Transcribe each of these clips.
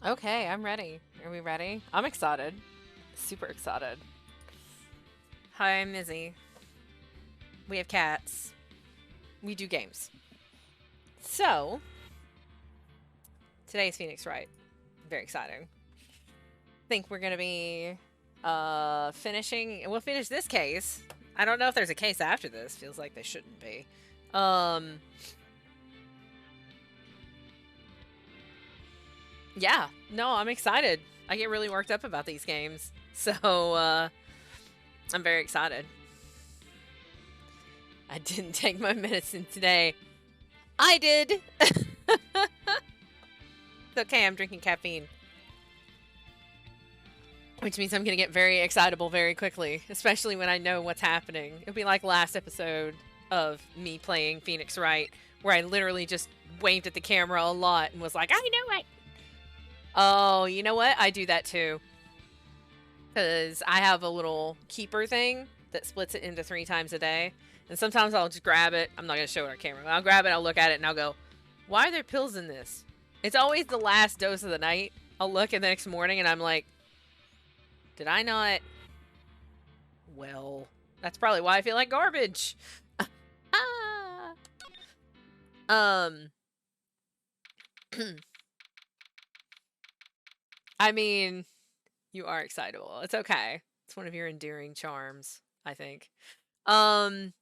Okay, I'm ready. Are we ready? I'm excited. Super excited. Hi, I'm Izzy. We have cats. We do games. So, today's Phoenix Wright. Very exciting. Think we're gonna be finishing we'll finish this case. I don't know if there's a case after this. Feels like there shouldn't be. Um yeah, no, I'm excited. I get really worked up about these games. So, I'm very excited. I didn't take my medicine today. I did. It's okay, I'm drinking caffeine. Which means I'm going to get very excitable very quickly, especially when I know what's happening. It'll be like last episode of me playing Phoenix Wright, where I literally just waved at the camera a lot and was like, I know it. Oh, you know what? I do that too. Because I have a little keeper thing that splits it into 3 times a day. And sometimes I'll just grab it. I'm not going to show it on camera. I'll grab it, I'll look at it, and I'll go, why are there pills in this? It's always the last dose of the night. I'll look in the next morning and I'm like, did I not? Well, that's probably why I feel like garbage. Ah. Um, I mean, you are excitable. It's okay. It's one of your endearing charms, I think. Um,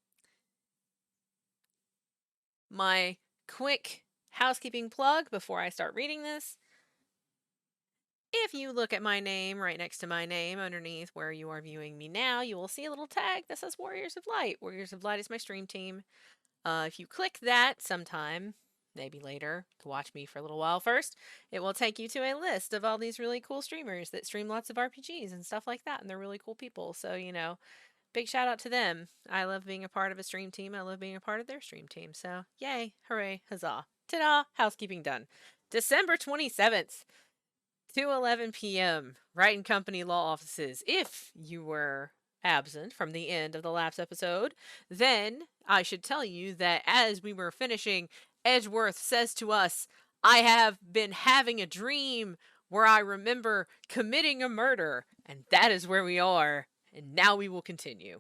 my quick housekeeping plug before I start reading this. If you look at my name right next to my name underneath where you are viewing me now, you will see a little tag that says Warriors of Light. Warriors of Light is my stream team. If you click that sometime, maybe later, to watch me for a little while first, it will take you to a list of all these really cool streamers that stream lots of RPGs and stuff like that, and they're really cool people. So, big shout out to them. I love being a part of a stream team. I love being a part of their stream team. So, yay, hooray, huzzah. Ta-da, housekeeping done. December 27th. 2:11 p.m. Wright and Company Law Offices. If you were absent from the end of the last episode, then I should tell you that as we were finishing, Edgeworth says to us, I have been having a dream where I remember committing a murder, and that is where we are. And now we will continue.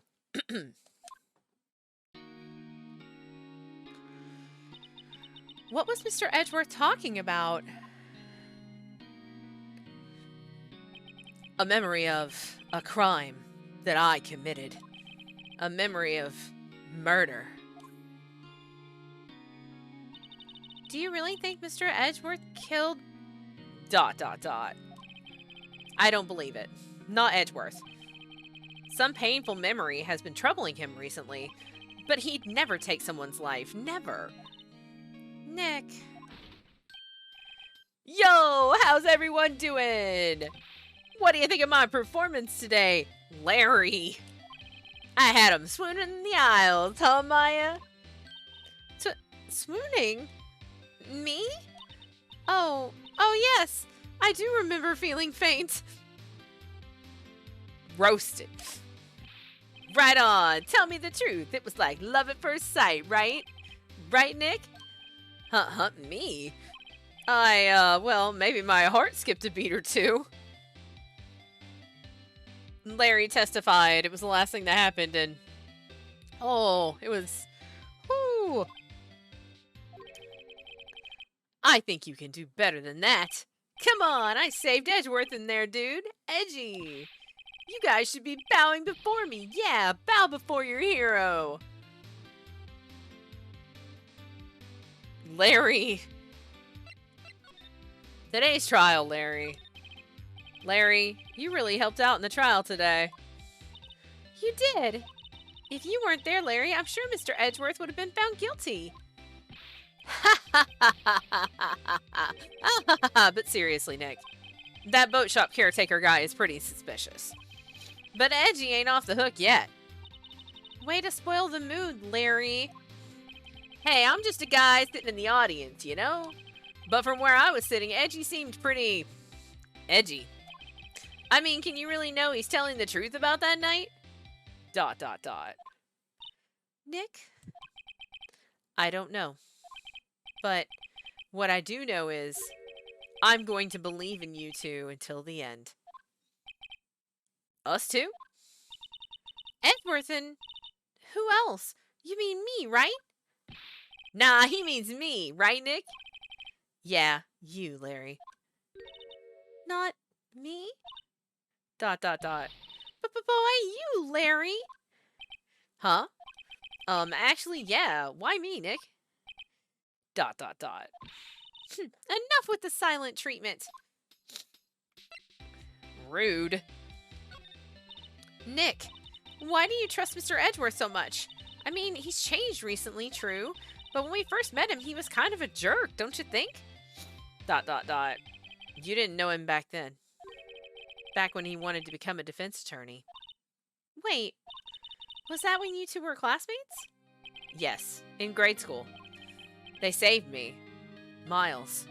What was Mr. Edgeworth talking about? A memory of a crime that I committed. A memory of murder. Do you really think Mr. Edgeworth killed... ... I don't believe it. Not Edgeworth. Some painful memory has been troubling him recently, but he'd never take someone's life. Never. Nick. Yo, how's everyone doing? What do you think of my performance today, Larry? I had him swooning in the aisles, huh, Maya? Swooning? Me? Oh yes. I do remember feeling faint. Roasted. Right on. Tell me the truth. It was like love at first sight, right? Right, Nick? Me? Well, maybe my heart skipped a beat or two. Larry testified it was the last thing that happened, and it was, whoo. I think you can do better than that. Come on, I saved Edgeworth in there, dude. Edgy. You guys should be bowing before me. Yeah, bow before your hero. Larry. Today's trial, Larry. Larry, you really helped out in the trial today. You did. If you weren't there, Larry, I'm sure Mr. Edgeworth would have been found guilty. But seriously, Nick, that boat shop caretaker guy is pretty suspicious. But Edgy ain't off the hook yet. Way to spoil the mood, Larry. Hey, I'm just a guy sitting in the audience, you know? But from where I was sitting, Edgy seemed pretty... edgy. I mean, can you really know he's telling the truth about that night? ... Nick? I don't know. But what I do know is I'm going to believe in you two until the end. Us two? Edgeworth and who else? You mean me, right? Nah, he means me, right, Nick? Yeah, you, Larry. Not me? ... But why you, Larry? Huh? Actually, yeah. Why me, Nick? ... Enough with the silent treatment. Rude. Nick, why do you trust Mr. Edgeworth so much? I mean, he's changed recently, true, but when we first met him, he was kind of a jerk, don't you think? ... You didn't know him back then. Back when he wanted to become a defense attorney. Wait, was that when you two were classmates? Yes, in grade school. They saved me. Miles.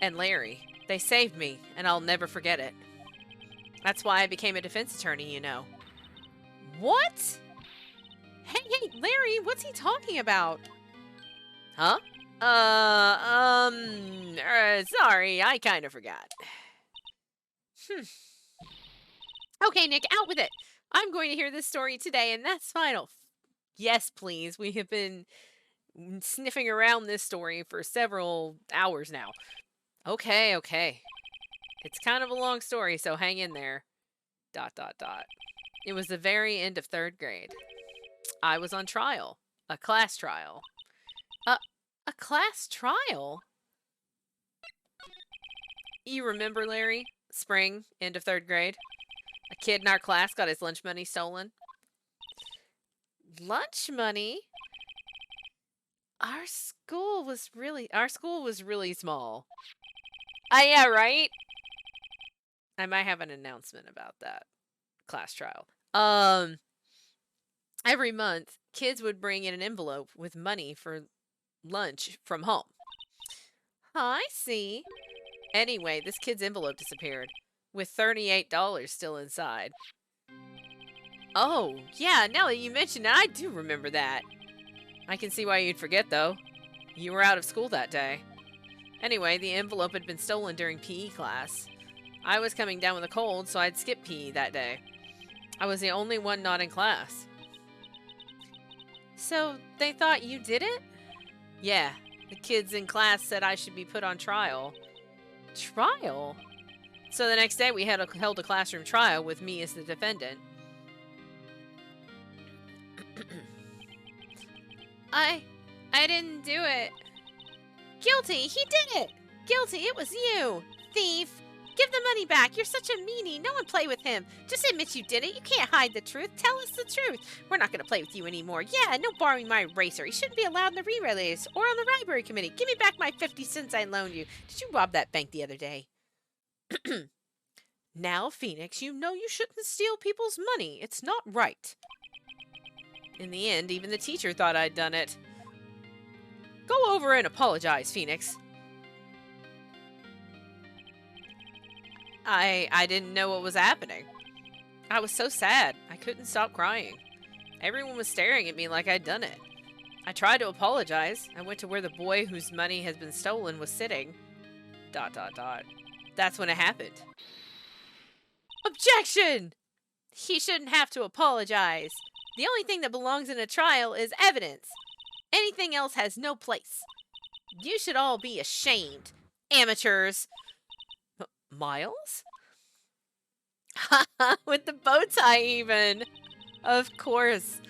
And Larry. They saved me, and I'll never forget it. That's why I became a defense attorney, you know. What? Hey, Larry, what's he talking about? Huh? Sorry, I kind of forgot. Okay, Nick, out with it. I'm going to hear this story today, and that's final. Yes, please. We have been sniffing around this story for several hours now. Okay. It's kind of a long story, so hang in there. ... It was the very end of 3rd grade. I was on trial. A class trial. A class trial? You remember, Larry? Spring, end of 3rd grade. A kid in our class got his lunch money stolen. Lunch money? Our school was really small. Yeah, right? I might have an announcement about that class trial. Every month, kids would bring in an envelope with money for lunch from home. I see. Anyway, this kid's envelope disappeared, with $38 still inside. Oh, yeah, now that you mention it, I do remember that. I can see why you'd forget, though. You were out of school that day. Anyway, the envelope had been stolen during PE class. I was coming down with a cold, so I'd skip PE that day. I was the only one not in class. So, they thought you did it? Yeah, the kids in class said I should be put on trial. Trial? So the next day we held a classroom trial with me as the defendant. I didn't do it. Guilty! He did it! Guilty! It was you! Thief! Give the money back! You're such a meanie! No one play with him! Just admit you did it! You can't hide the truth! Tell us the truth! We're not gonna play with you anymore! Yeah, no borrowing my eraser! He shouldn't be allowed in the relay race or on the library committee! Give me back my 50 cents I loaned you! Did you rob that bank the other day? Now, Phoenix, you know you shouldn't steal people's money. It's not right. In the end, even the teacher thought I'd done it. Go over and apologize, Phoenix. I didn't know what was happening. I was so sad. I couldn't stop crying. Everyone was staring at me like I'd done it. I tried to apologize. I went to where the boy whose money has been stolen was sitting. ... That's when it happened. Objection! He shouldn't have to apologize. The only thing that belongs in a trial is evidence. Anything else has no place. You should all be ashamed. Amateurs. Miles? Haha, with the bow tie even. Of course.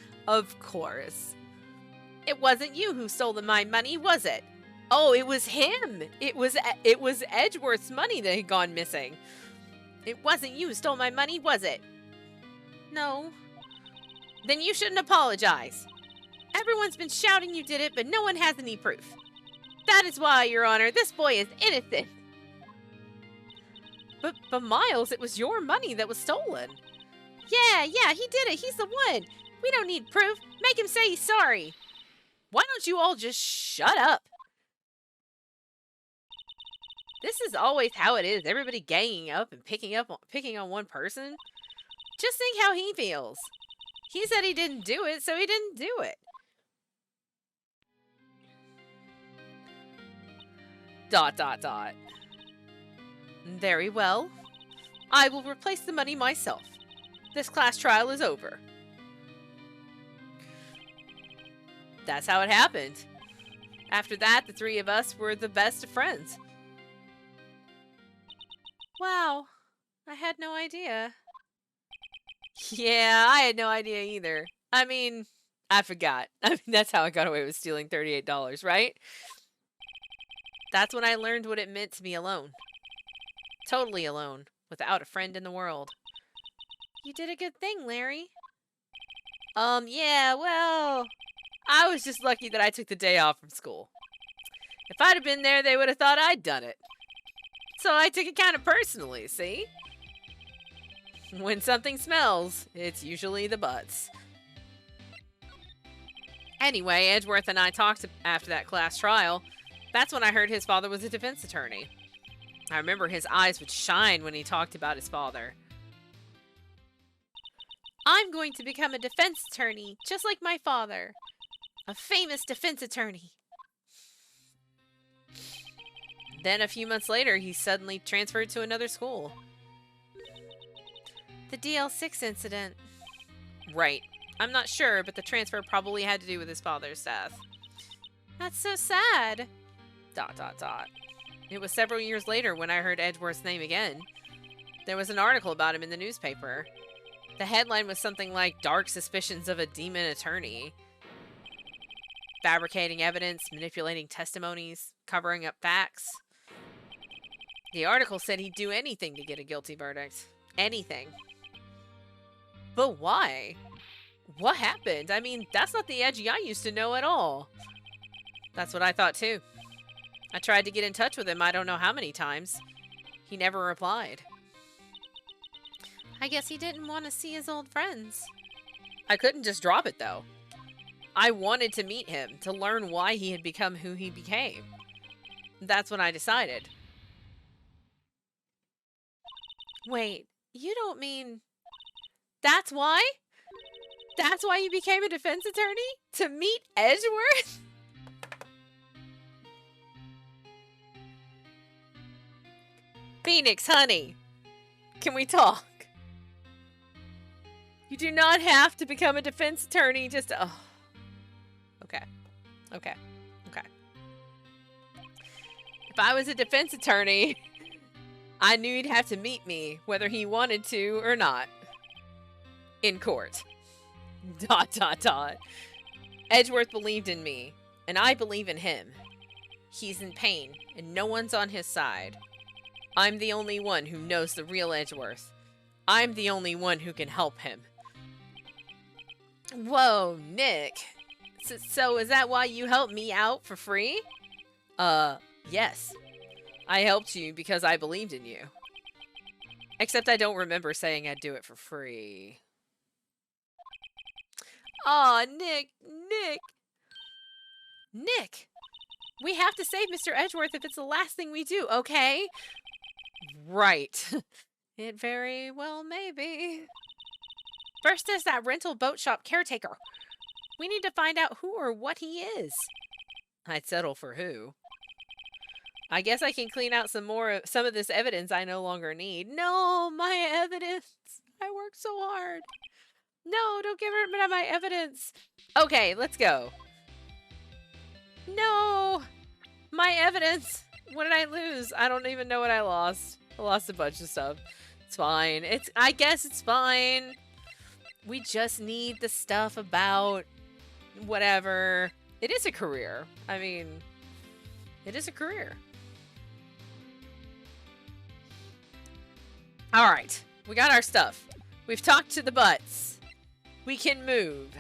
It wasn't you who stole my money, was it? Oh, it was him. It was Edgeworth's money that had gone missing. It wasn't you who stole my money, was it? No. Then you shouldn't apologize. Everyone's been shouting you did it, but no one has any proof. That is why, Your Honor, this boy is innocent. But Miles, it was your money that was stolen. Yeah, he did it. He's the one. We don't need proof. Make him say he's sorry. Why don't you all just shut up? This is always how it is. Everybody ganging up and picking on one person. Just think how he feels. He said he didn't do it, so he didn't do it. ... Very well. I will replace the money myself. This class trial is over. That's how it happened. After that, the three of us were the best of friends. Wow, I had no idea. Yeah, I had no idea either. I mean, I forgot. I mean, that's how I got away with stealing $38, right? That's when I learned what it meant to be alone. Totally alone, without a friend in the world. You did a good thing, Larry. Yeah, well, I was just lucky that I took the day off from school. If I'd have been there, they would have thought I'd done it. So I took it kind of personally, see? When something smells, it's usually the butts. Anyway, Edgeworth and I talked after that class trial. That's when I heard his father was a defense attorney. I remember his eyes would shine when he talked about his father. I'm going to become a defense attorney, just like my father. A famous defense attorney. Then a few months later, he suddenly transferred to another school. The DL6 incident. Right. I'm not sure, but the transfer probably had to do with his father's death. That's so sad. ... It was several years later when I heard Edgeworth's name again. There was an article about him in the newspaper. The headline was something like, "Dark Suspicions of a Demon Attorney." Fabricating evidence, manipulating testimonies, covering up facts. The article said he'd do anything to get a guilty verdict. Anything. But why? What happened? I mean, that's not the Edgy I used to know at all. That's what I thought too. I tried to get in touch with him I don't know how many times. He never replied. I guess he didn't want to see his old friends. I couldn't just drop it though. I wanted to meet him, to learn why he had become who he became. That's when I decided. Wait, you don't mean... That's why? That's why you became a defense attorney? To meet Edgeworth? Phoenix, honey, can we talk? You do not have to become a defense attorney just to... Oh. Okay. Okay. Okay. If I was a defense attorney, I knew he'd have to meet me, whether he wanted to or not. In court. ... Edgeworth believed in me, and I believe in him. He's in pain, and no one's on his side. I'm the only one who knows the real Edgeworth. I'm the only one who can help him. Whoa, Nick. So is that why you helped me out for free? Yes. I helped you because I believed in you. Except I don't remember saying I'd do it for free. Aw, Nick. Nick! We have to save Mr. Edgeworth if it's the last thing we do, okay? Right. It very well may be. First there's that rental boat shop caretaker. We need to find out who or what he is. I'd settle for who. I guess I can clean out some of this evidence I no longer need. No, my evidence. I worked so hard. No, don't give rid of my evidence. Okay, let's go. No, my evidence. What did I lose? I don't even know what I lost. I lost a bunch of stuff. It's fine. I guess it's fine. We just need the stuff about whatever. It is a career. I mean, it is a career. All right, we got our stuff. We've talked to the butts. We can move.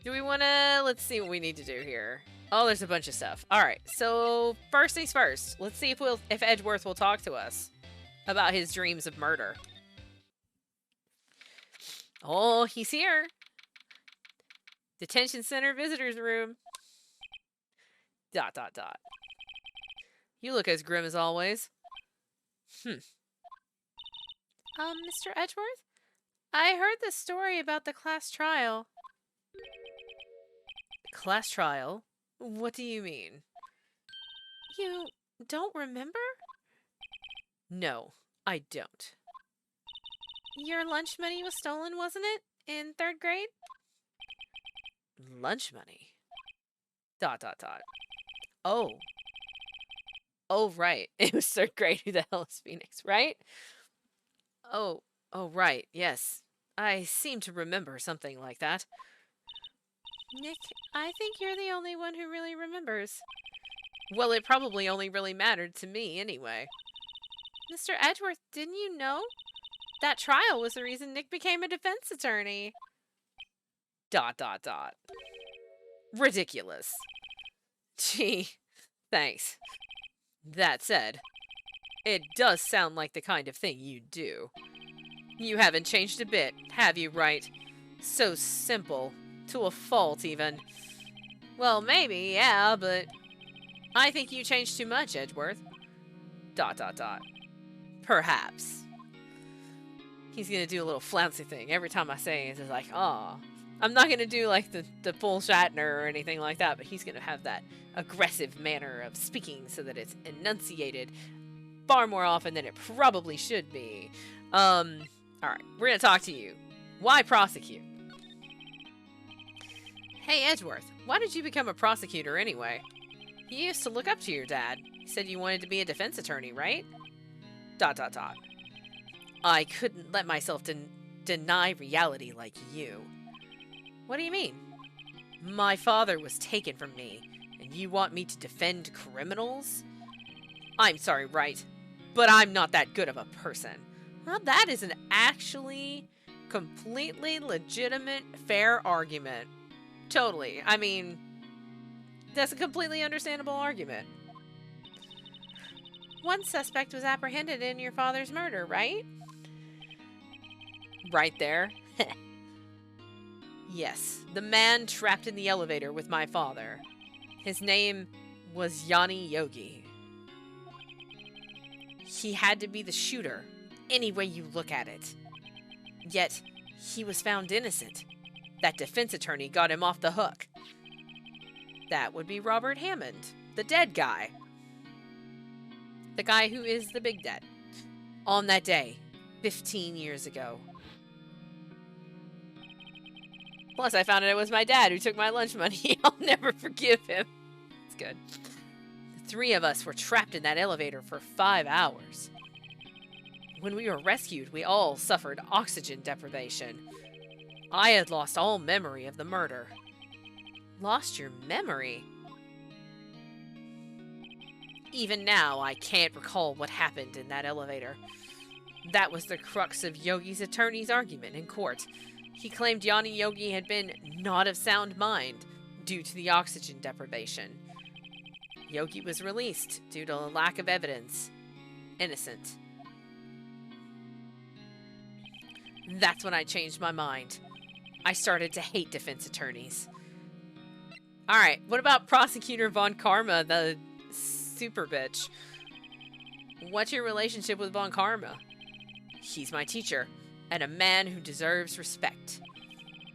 Do we want to... Let's see what we need to do here. Oh, there's a bunch of stuff. All right, so first things first. Let's see if Edgeworth will talk to us about his dreams of murder. Oh, he's here. Detention center visitors room. ... You look as grim as always. Mr. Edgeworth? I heard the story about the class trial. Class trial? What do you mean? You don't remember? No, I don't. Your lunch money was stolen, wasn't it? In 3rd grade? Lunch money? ... Oh. Oh, right. It was 3rd grade. Who the hell is Phoenix, right? Oh, oh, right. Yes. I seem to remember something like that. Nick, I think you're the only one who really remembers. Well, it probably only really mattered to me anyway. Mr. Edgeworth, didn't you know? That trial was the reason Nick became a defense attorney. ... Ridiculous. Gee, thanks. That said, it does sound like the kind of thing you'd do. You haven't changed a bit, have you, Wright? So simple. To a fault, even. Well, maybe, yeah, but I think you changed too much, Edgeworth. ... Perhaps. He's gonna do a little flouncy thing every time I say it. It's like, aw. I'm not gonna do like the full Shatner or anything like that, but he's gonna have that aggressive manner of speaking so that it's enunciated far more often than it probably should be. Alright, we're gonna talk to you. Why prosecute? Hey, Edgeworth, why did you become a prosecutor anyway? You used to look up to your dad. He said you wanted to be a defense attorney, right? ... I couldn't let myself deny reality like you. What do you mean? My father was taken from me, and you want me to defend criminals? I'm sorry, Wright, but I'm not that good of a person. Well, that is an actually completely legitimate, fair argument. Totally. I mean, that's a completely understandable argument. One suspect was apprehended in your father's murder, right? Right there. Yes, the man trapped in the elevator with my father. His name was Yanni Yogi. He had to be the shooter, any way you look at it. Yet, he was found innocent. That defense attorney got him off the hook. That would be Robert Hammond, the dead guy. The guy who is the big dead. On that day, 15 years ago. Plus, I found out it was my dad who took my lunch money. I'll never forgive him. It's good. The 3 of us were trapped in that elevator for 5 hours. When we were rescued, we all suffered oxygen deprivation. I had lost all memory of the murder. Lost your memory? Even now, I can't recall what happened in that elevator. That was the crux of Yogi's attorney's argument in court. He claimed Yanni Yogi had been not of sound mind due to the oxygen deprivation. Yogi was released due to a lack of evidence. Innocent. That's when I changed my mind. I started to hate defense attorneys. Alright, what about Prosecutor Von Karma, the super bitch? What's your relationship with Von Karma? He's my teacher, and a man who deserves respect.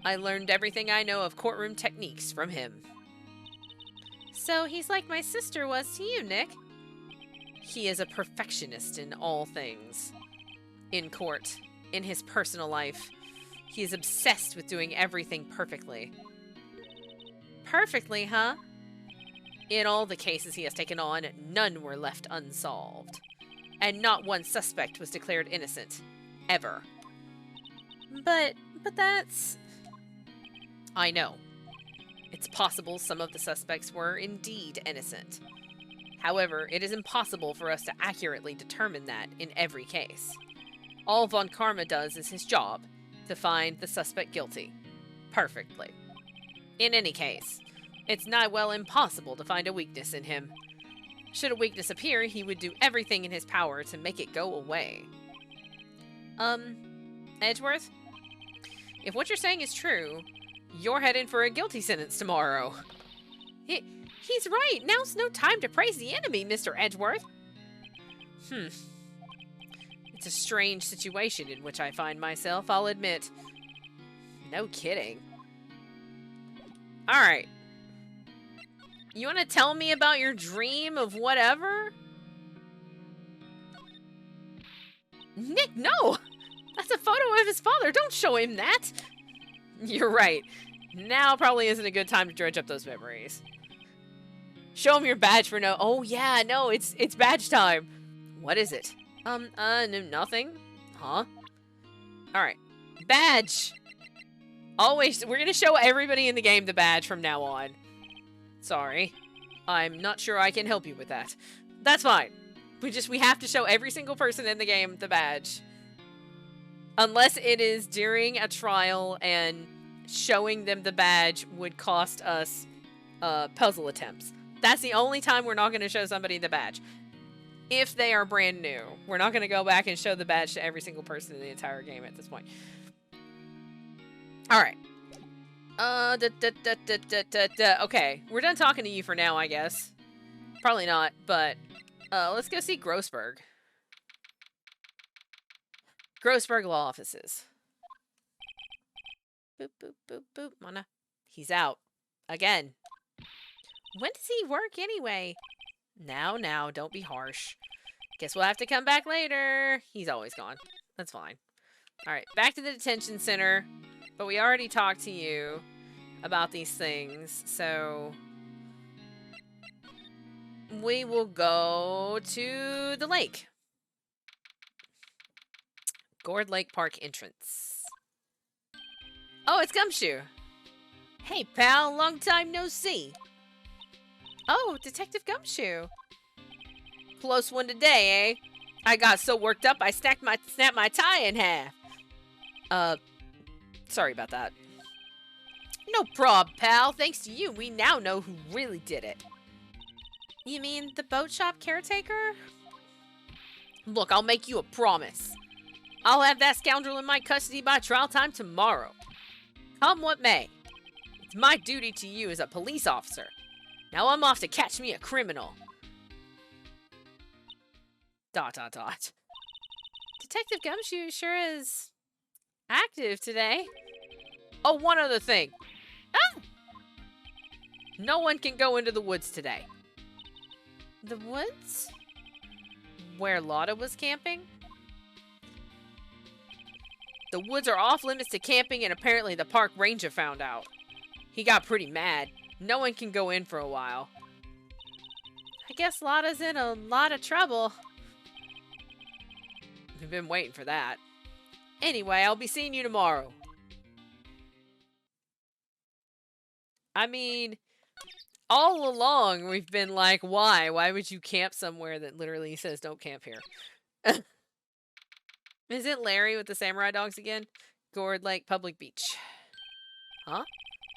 I learned everything I know of courtroom techniques from him. So he's like my sister was to you, Nick? He is a perfectionist in all things. In court, in his personal life, he is obsessed with doing everything perfectly. Perfectly, huh? In all the cases he has taken on, none were left unsolved. And not one suspect was declared innocent. Ever. But that's... I know. It's possible some of the suspects were indeed innocent. However, it is impossible for us to accurately determine that in every case. All Von Karma does is his job, to find the suspect guilty. Perfectly. In any case, it's nigh well impossible to find a weakness in him. Should a weakness appear, he would do everything in his power to make it go away. Edgeworth? If what you're saying is true, you're heading for a guilty sentence tomorrow. He's right. Now's no time to praise the enemy, Mr. Edgeworth. It's a strange situation in which I find myself, I'll admit. No kidding. Alright. You want to tell me about your dream of whatever? Nick, no! That's a photo of his father. Don't show him that. You're right. Now probably isn't a good time to dredge up those memories. Show him your badge for no. Oh yeah, no, it's badge time. What is it? Nothing. Huh? All right, badge. Always, we're gonna show everybody in the game the badge from now on. Sorry, I'm not sure I can help you with that. That's fine. We have to show every single person in the game the badge. Unless it is during a trial and showing them the badge would cost us puzzle attempts. That's the only time we're not going to show somebody the badge. If they are brand new. We're not going to go back and show the badge to every single person in the entire game at this point. Alright. Okay, we're done talking to you for now, I guess. Probably not, but let's go see Grossberg. Grossberg Law Offices. Boop, boop, boop, boop. Mana. He's out. Again. When does he work anyway? Now, don't be harsh. Guess we'll have to come back later. He's always gone. That's fine. Alright, back to the detention center. But we already talked to you about these things, so we will go to the lake. Gourd Lake Park entrance. Oh, it's Gumshoe. Hey, pal, long time no see. Oh, Detective Gumshoe. Close one today, eh? I got so worked up I snapped my tie in half. Sorry about that. No prob, pal. Thanks to you, we now know who really did it. You mean the boat shop caretaker? Look, I'll make you a promise. I'll have that scoundrel in my custody by trial time tomorrow. Come what may. It's my duty to you as a police officer. Now I'm off to catch me a criminal. ... Detective Gumshoe sure is active today. Oh, one other thing. Ah! No one can go into the woods today. The woods? Where Lotta was camping? The woods are off limits to camping, and apparently the park ranger found out. He got pretty mad. No one can go in for a while. I guess Lotta's in a lot of trouble. We've been waiting for that. Anyway, I'll be seeing you tomorrow. I mean, all along we've been like, why? Why would you camp somewhere that literally says don't camp here? Is it Larry with the samurai dogs again? Gourd Lake Public Beach. Huh?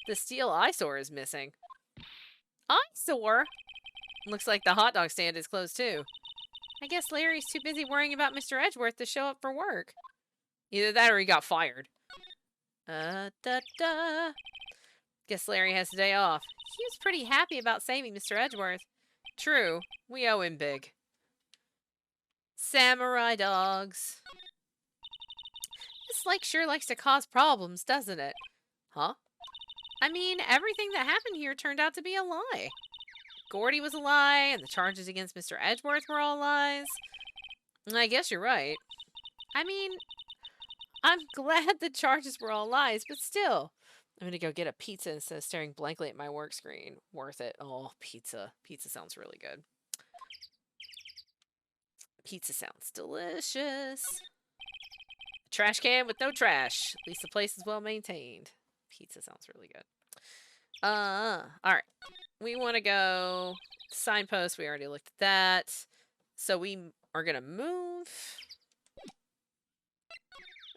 The steel eyesore is missing. Eyesore? Looks like the hot dog stand is closed too. I guess Larry's too busy worrying about Mr. Edgeworth to show up for work. Either that or he got fired. Guess Larry has the day off. He was pretty happy about saving Mr. Edgeworth. True, we owe him big. Samurai dogs. This lake sure likes to cause problems, doesn't it? Huh? I mean, everything that happened here turned out to be a lie. Gordy was a lie, and the charges against Mr. Edgeworth were all lies. I guess you're right. I mean, I'm glad the charges were all lies, but still. I'm gonna go get a pizza instead of staring blankly at my work screen. Worth it. Oh, pizza. Pizza sounds really good. Pizza sounds delicious. A trash can with no trash. At least the place is well maintained. Pizza sounds really good. Alright. We want to go signpost. We already looked at that. So we are gonna move.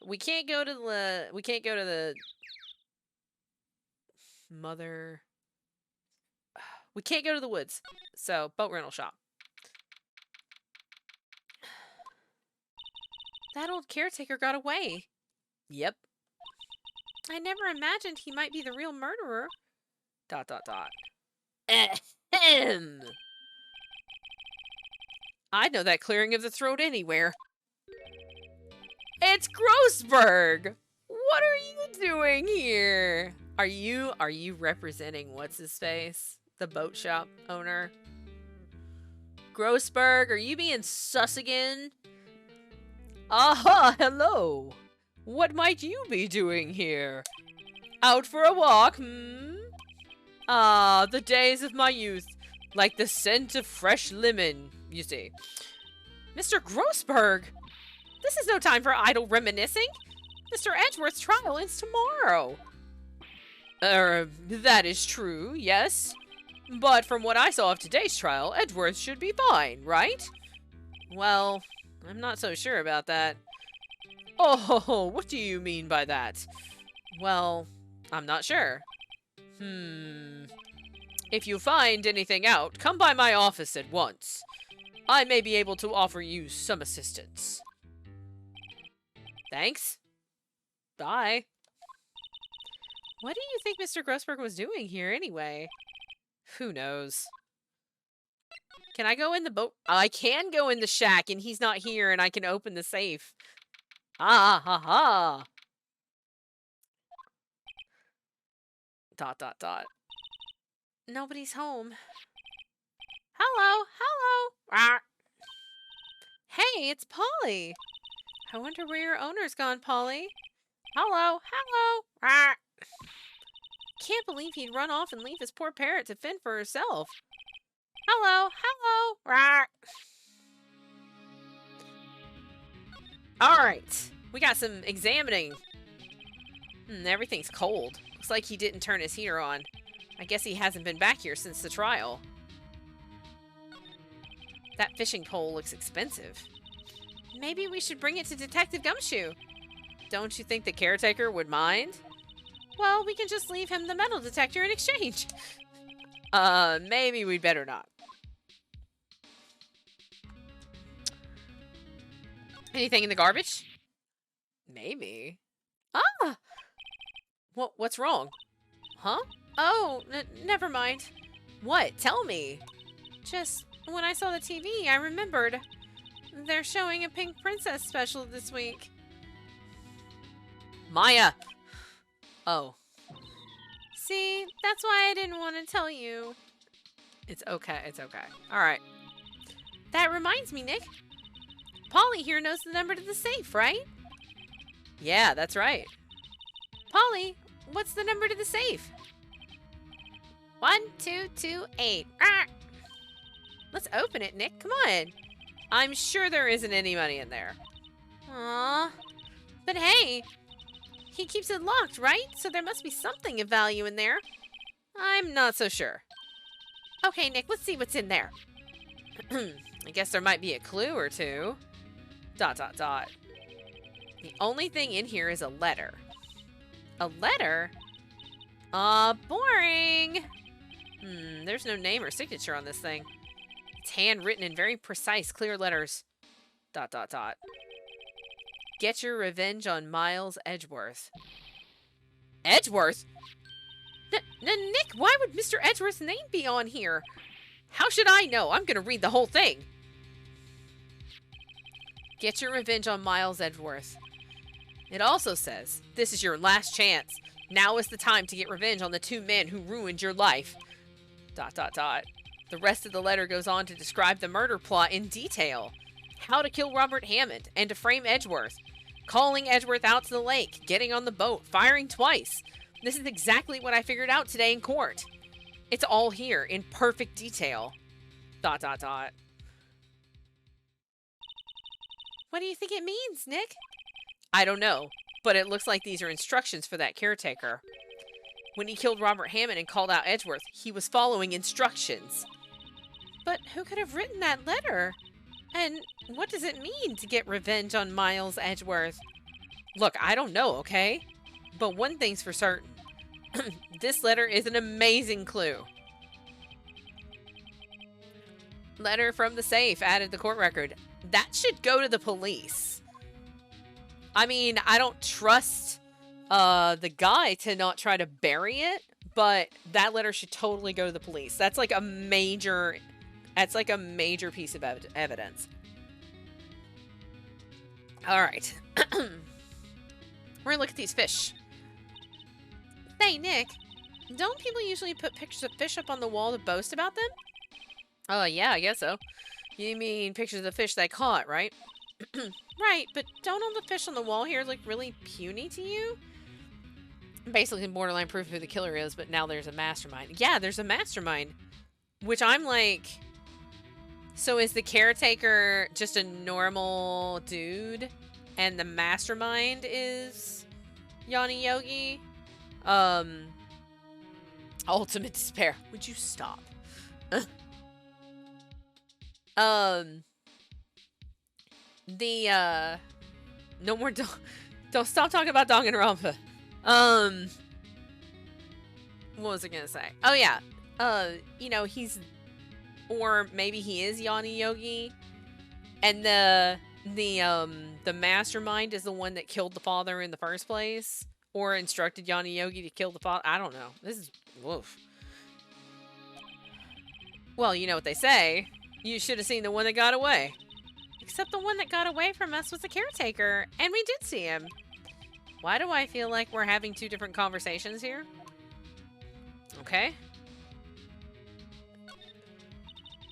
We can't go to the mother. We can't go to the woods. So boat rental shop. That old caretaker got away. Yep. I never imagined he might be the real murderer. ... Ahem. I'd know that clearing of the throat anywhere. It's Grossberg! What are you doing here? Are you representing what's his face? The boat shop owner? Grossberg, are you being sus again? Aha, hello. What might you be doing here? Out for a walk, hmm? Ah, the days of my youth. Like the scent of fresh lemon, you see. Mr. Grossberg! This is no time for idle reminiscing. Mr. Edgeworth's trial is tomorrow. That is true, yes. But from what I saw of today's trial, Edgeworth should be fine, right? Well, I'm not so sure about that. Oh, what do you mean by that? Well, I'm not sure. If you find anything out, come by my office at once. I may be able to offer you some assistance. Thanks. Bye. What do you think Mr. Grossberg was doing here anyway? Who knows? Can I go in the boat? I can go in the shack and he's not here and I can open the safe. Ah, ha, ha. Dot, dot, dot. Nobody's home. Hello, hello. Ah. Hey, it's Polly. I wonder where your owner's gone, Polly. Hello, hello. Ah. Can't believe he'd run off and leave his poor parrot to fend for herself. Hello, hello. Ah. All right, we got some examining. Everything's cold. Looks like he didn't turn his heater on. I guess he hasn't been back here since the trial. That fishing pole looks expensive. Maybe we should bring it to Detective Gumshoe. Don't you think the caretaker would mind? Well, we can just leave him the metal detector in exchange. Maybe we'd better not. Anything in the garbage? Maybe. Ah! What's wrong? Huh? Oh, never mind. What? Tell me. Just when I saw the TV, I remembered. They're showing a Pink Princess special this week. Maya! Oh. See, that's why I didn't want to tell you. It's okay, it's okay. Alright. That reminds me, Nick. Polly here knows the number to the safe, right? Yeah, that's right. Polly, what's the number to the safe? 1228. Ah! Let's open it, Nick. Come on. I'm sure there isn't any money in there. Aww. But hey, he keeps it locked, right? So there must be something of value in there. I'm not so sure. Okay, Nick, let's see what's in there. I guess there might be a clue or two. Dot, dot, dot. The only thing in here is a letter. A letter? Boring. There's no name or signature on this thing. It's handwritten in very precise, clear letters. Dot, dot, dot. Get your revenge on Miles Edgeworth. Edgeworth? Nick, why would Mr. Edgeworth's name be on here? How should I know? I'm going to read the whole thing. Get your revenge on Miles Edgeworth. It also says, this is your last chance. Now is the time to get revenge on the two men who ruined your life. Dot, dot, dot. The rest of the letter goes on to describe the murder plot in detail. How to kill Robert Hammond and to frame Edgeworth. Calling Edgeworth out to the lake, getting on the boat, firing twice. This is exactly what I figured out today in court. It's all here in perfect detail. Dot, dot, dot. What do you think it means, Nick? I don't know, but it looks like these are instructions for that caretaker. When he killed Robert Hammond and called out Edgeworth, he was following instructions. But who could have written that letter? And what does it mean to get revenge on Miles Edgeworth? Look, I don't know, okay? But one thing's for certain. This letter is an amazing clue. Letter from the safe added to the court record. That should go to the police. I mean, I don't trust the guy to not try to bury it, but that letter should totally go to the police. That's like a major piece of evidence. All right. We're gonna look at these fish. Hey, Nick, don't people usually put pictures of fish up on the wall to boast about them? Oh, yeah, I guess so. You mean pictures of the fish they caught, right? Right, but don't all the fish on the wall here look really puny to you? Basically borderline proof who the killer is, but now there's a mastermind. Yeah, there's a mastermind. Which I'm like... So is the caretaker just a normal dude? And the mastermind is Yanni Yogi? Ultimate despair. Would you stop? No more don't stop talking about Danganronpa. What was I gonna say? Oh yeah. You know, he's, or maybe he is Yanni Yogi, and the mastermind is the one that killed the father in the first place, or instructed Yanni Yogi to kill the father. I don't know. This is woof. Well, you know what they say. You should have seen the one that got away. Except the one that got away from us was the caretaker, and we did see him. Why do I feel like we're having two different conversations here? Okay.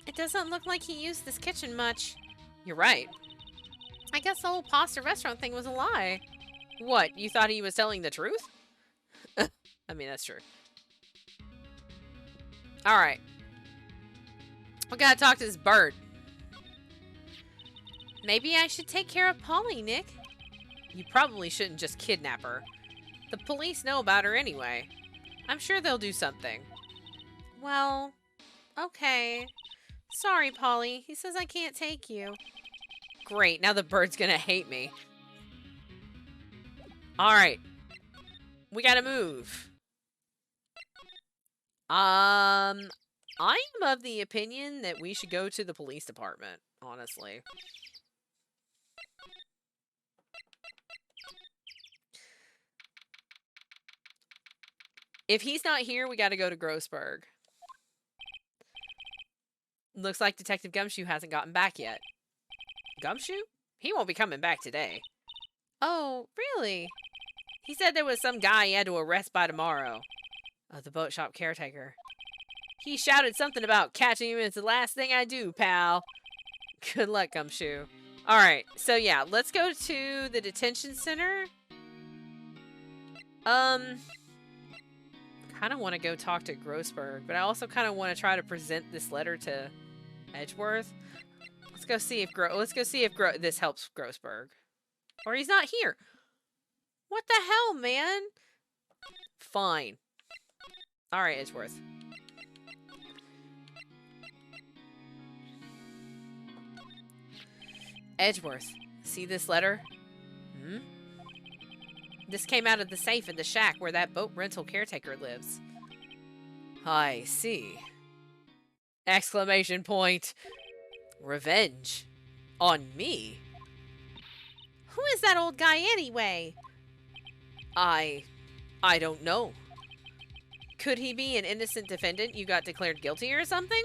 It doesn't look like he used this kitchen much. You're right. I guess the whole pasta restaurant thing was a lie. What, you thought he was telling the truth? I mean, that's true. Alright. We gotta talk to this bird. Maybe I should take care of Polly, Nick. You probably shouldn't just kidnap her. The police know about her anyway. I'm sure they'll do something. Well, okay. Sorry, Polly. He says I can't take you. Great, now the bird's gonna hate me. Alright. We gotta move. I'm of the opinion that we should go to the police department, honestly. If he's not here, we gotta go to Grossberg. Looks like Detective Gumshoe hasn't gotten back yet. Gumshoe? He won't be coming back today. Oh, really? He said there was some guy he had to arrest by tomorrow. Oh, the boat shop caretaker. He shouted something about catching him. It's the last thing I do, pal. Good luck, Gumshoe. Alright, so yeah, let's go to the detention center. Kind of want to go talk to Grossberg, but I also kind of want to try to present this letter to Edgeworth. Let's go see if this helps Grossberg. Or he's not here. What the hell, man? Fine. Alright, Edgeworth. Edgeworth, see this letter? Hmm? This came out of the safe in the shack where that boat rental caretaker lives. I see. Exclamation point. Revenge. On me? Who is that old guy anyway? I don't know. Could he be an innocent defendant you got declared guilty or something?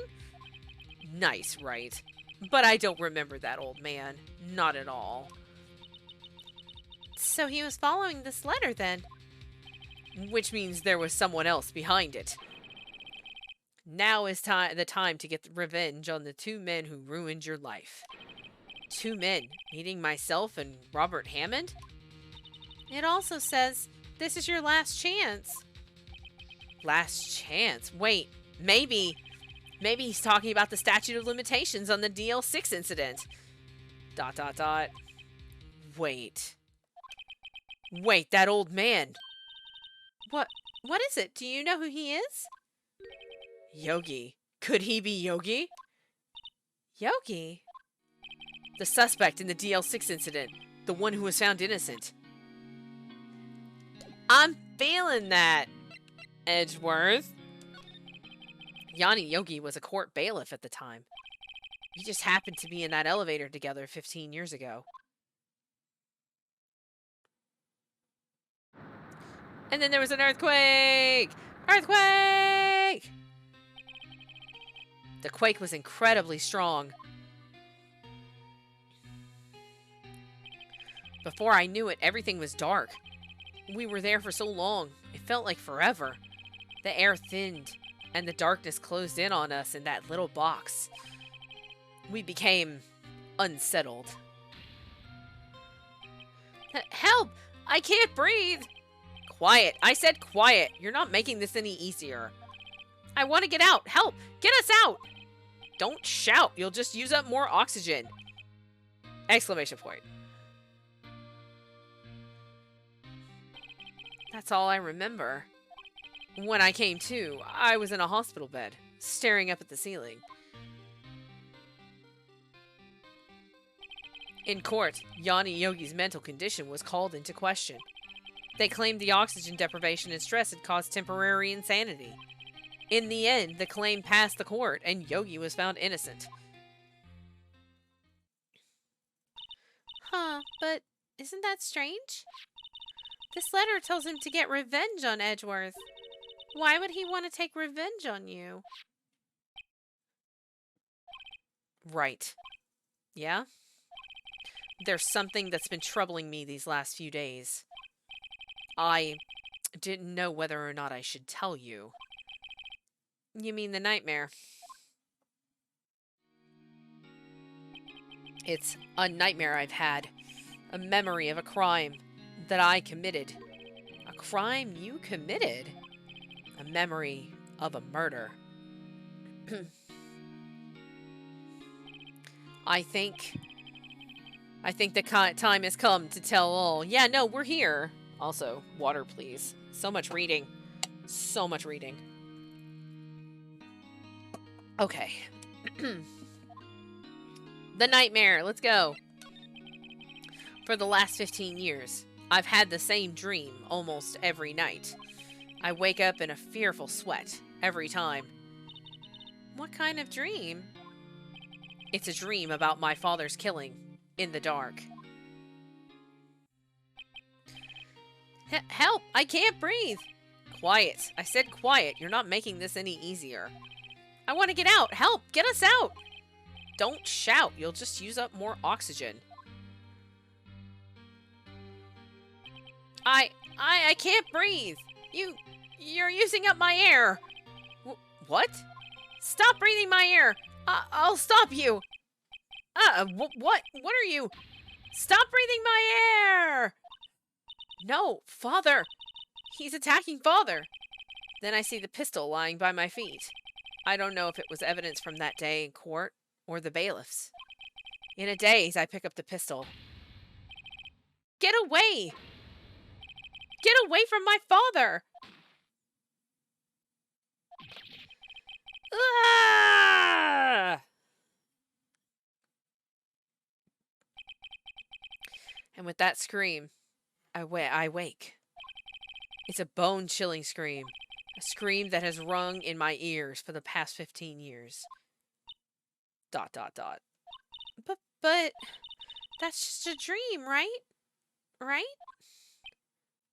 Nice, Wright. But I don't remember that old man. Not at all. So he was following this letter then? Which means there was someone else behind it. Now is the time to get revenge on the two men who ruined your life. Two men, meaning myself and Robert Hammond? It also says, this is your last chance. Last chance? Wait, maybe he's talking about the statute of limitations on the DL6 incident. ... Wait, that old man. What is it? Do you know who he is? Yogi. Could he be Yogi? Yogi? The suspect in the DL6 incident. The one who was found innocent. I'm feeling that, Edgeworth. Yanni Yogi was a court bailiff at the time. You just happened to be in that elevator together 15 years ago. And then there was an earthquake! Earthquake! The quake was incredibly strong. Before I knew it, everything was dark. We were there for so long. It felt like forever. The air thinned, and the darkness closed in on us in that little box. We became unsettled. Help! I can't breathe! Quiet. I said quiet. You're not making this any easier. I want to get out. Help! Get us out! Don't shout. You'll just use up more oxygen. Exclamation point. That's all I remember. When I came to, I was in a hospital bed, staring up at the ceiling. In court, Yanni Yogi's mental condition was called into question. They claimed the oxygen deprivation and stress had caused temporary insanity. In the end, the claim passed the court, and Yogi was found innocent. Huh, but isn't that strange? This letter tells him to get revenge on Edgeworth. Why would he want to take revenge on you? Right. Yeah? There's something that's been troubling me these last few days. I didn't know whether or not I should tell you. You mean the nightmare? It's a nightmare I've had. A memory of a crime that I committed. A crime you committed? A memory of a murder. I think the time has come to tell all. Yeah, no, we're here. Also, water, please. So much reading. So much reading. Okay. The nightmare. Let's go. For the last 15 years, I've had the same dream almost every night. I wake up in a fearful sweat every time. What kind of dream? It's a dream about my father's killing in the dark. Help! I can't breathe! Quiet. I said quiet. You're not making this any easier. I want to get out. Help! Get us out! Don't shout. You'll just use up more oxygen. I can't breathe. You're using up my air. What? Stop breathing my air. I'll stop you. What are you? Stop breathing my air. No, Father. He's attacking Father. Then I see the pistol lying by my feet. I don't know if it was evidence from that day in court or the bailiffs. In a daze, I pick up the pistol. Get away! Get away from my father! Ah! And with that scream, I wake. It's a bone-chilling scream. A scream that has rung in my ears for the past 15 years. ... But that's just a dream, right? Right? ...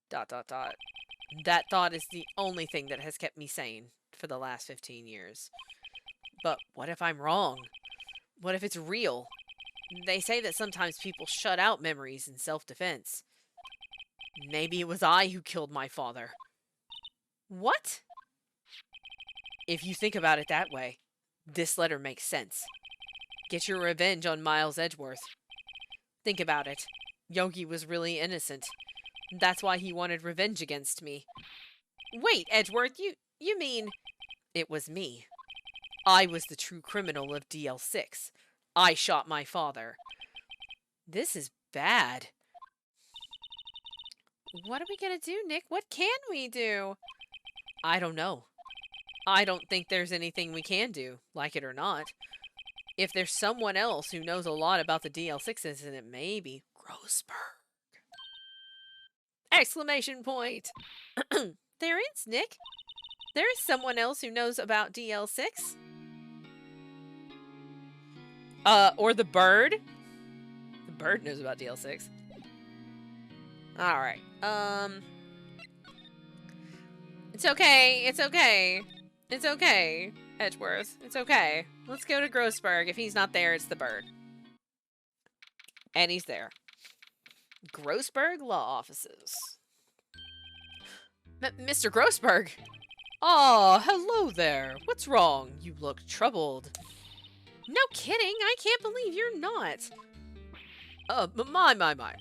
That thought is the only thing that has kept me sane for the last 15 years. But what if I'm wrong? What if it's real? They say that sometimes people shut out memories in self-defense. Maybe it was I who killed my father. What? If you think about it that way, this letter makes sense. Get your revenge on Miles Edgeworth. Think about it. Yogi was really innocent. That's why he wanted revenge against me. Wait, Edgeworth, you mean... It was me. I was the true criminal of DL6. I shot my father. This is bad. What are we gonna do, Nick? What can we do? I don't know. I don't think there's anything we can do, like it or not. If there's someone else who knows a lot about the DL6 incident, maybe Grossberg. Exclamation point! There is, Nick. There is someone else who knows about DL6. Or the bird. The bird knows about DL6. Alright. It's okay. It's okay. It's okay, Edgeworth. It's okay. Let's go to Grossberg. If he's not there, it's the bird. And he's there. Grossberg Law Offices. Mr. Grossberg! Oh, hello there. What's wrong? You look troubled. No kidding. I can't believe you're not. My.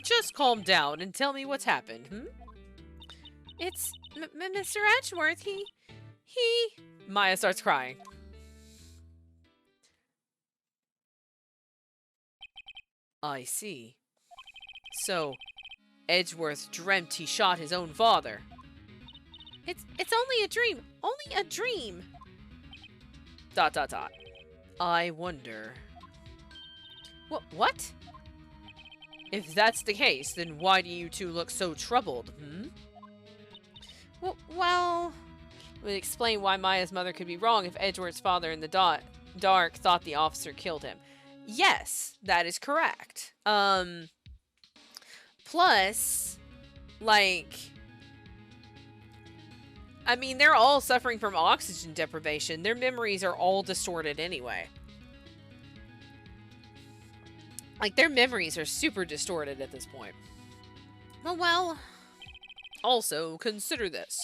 Just calm down and tell me what's happened, It's Mr. Edgeworth, he... Maya starts crying. I see. So, Edgeworth dreamt he shot his own father. It's only a dream. Only a dream. ... I wonder... What? If that's the case, then why do you two look so troubled, Well... Would explain why Maya's mother could be wrong if Edgeworth's father in the dark thought the officer killed him. Yes, that is correct. Plus, like... I mean, they're all suffering from oxygen deprivation. Their memories are all distorted anyway. Like, their memories are super distorted at this point. Well... Also, consider this.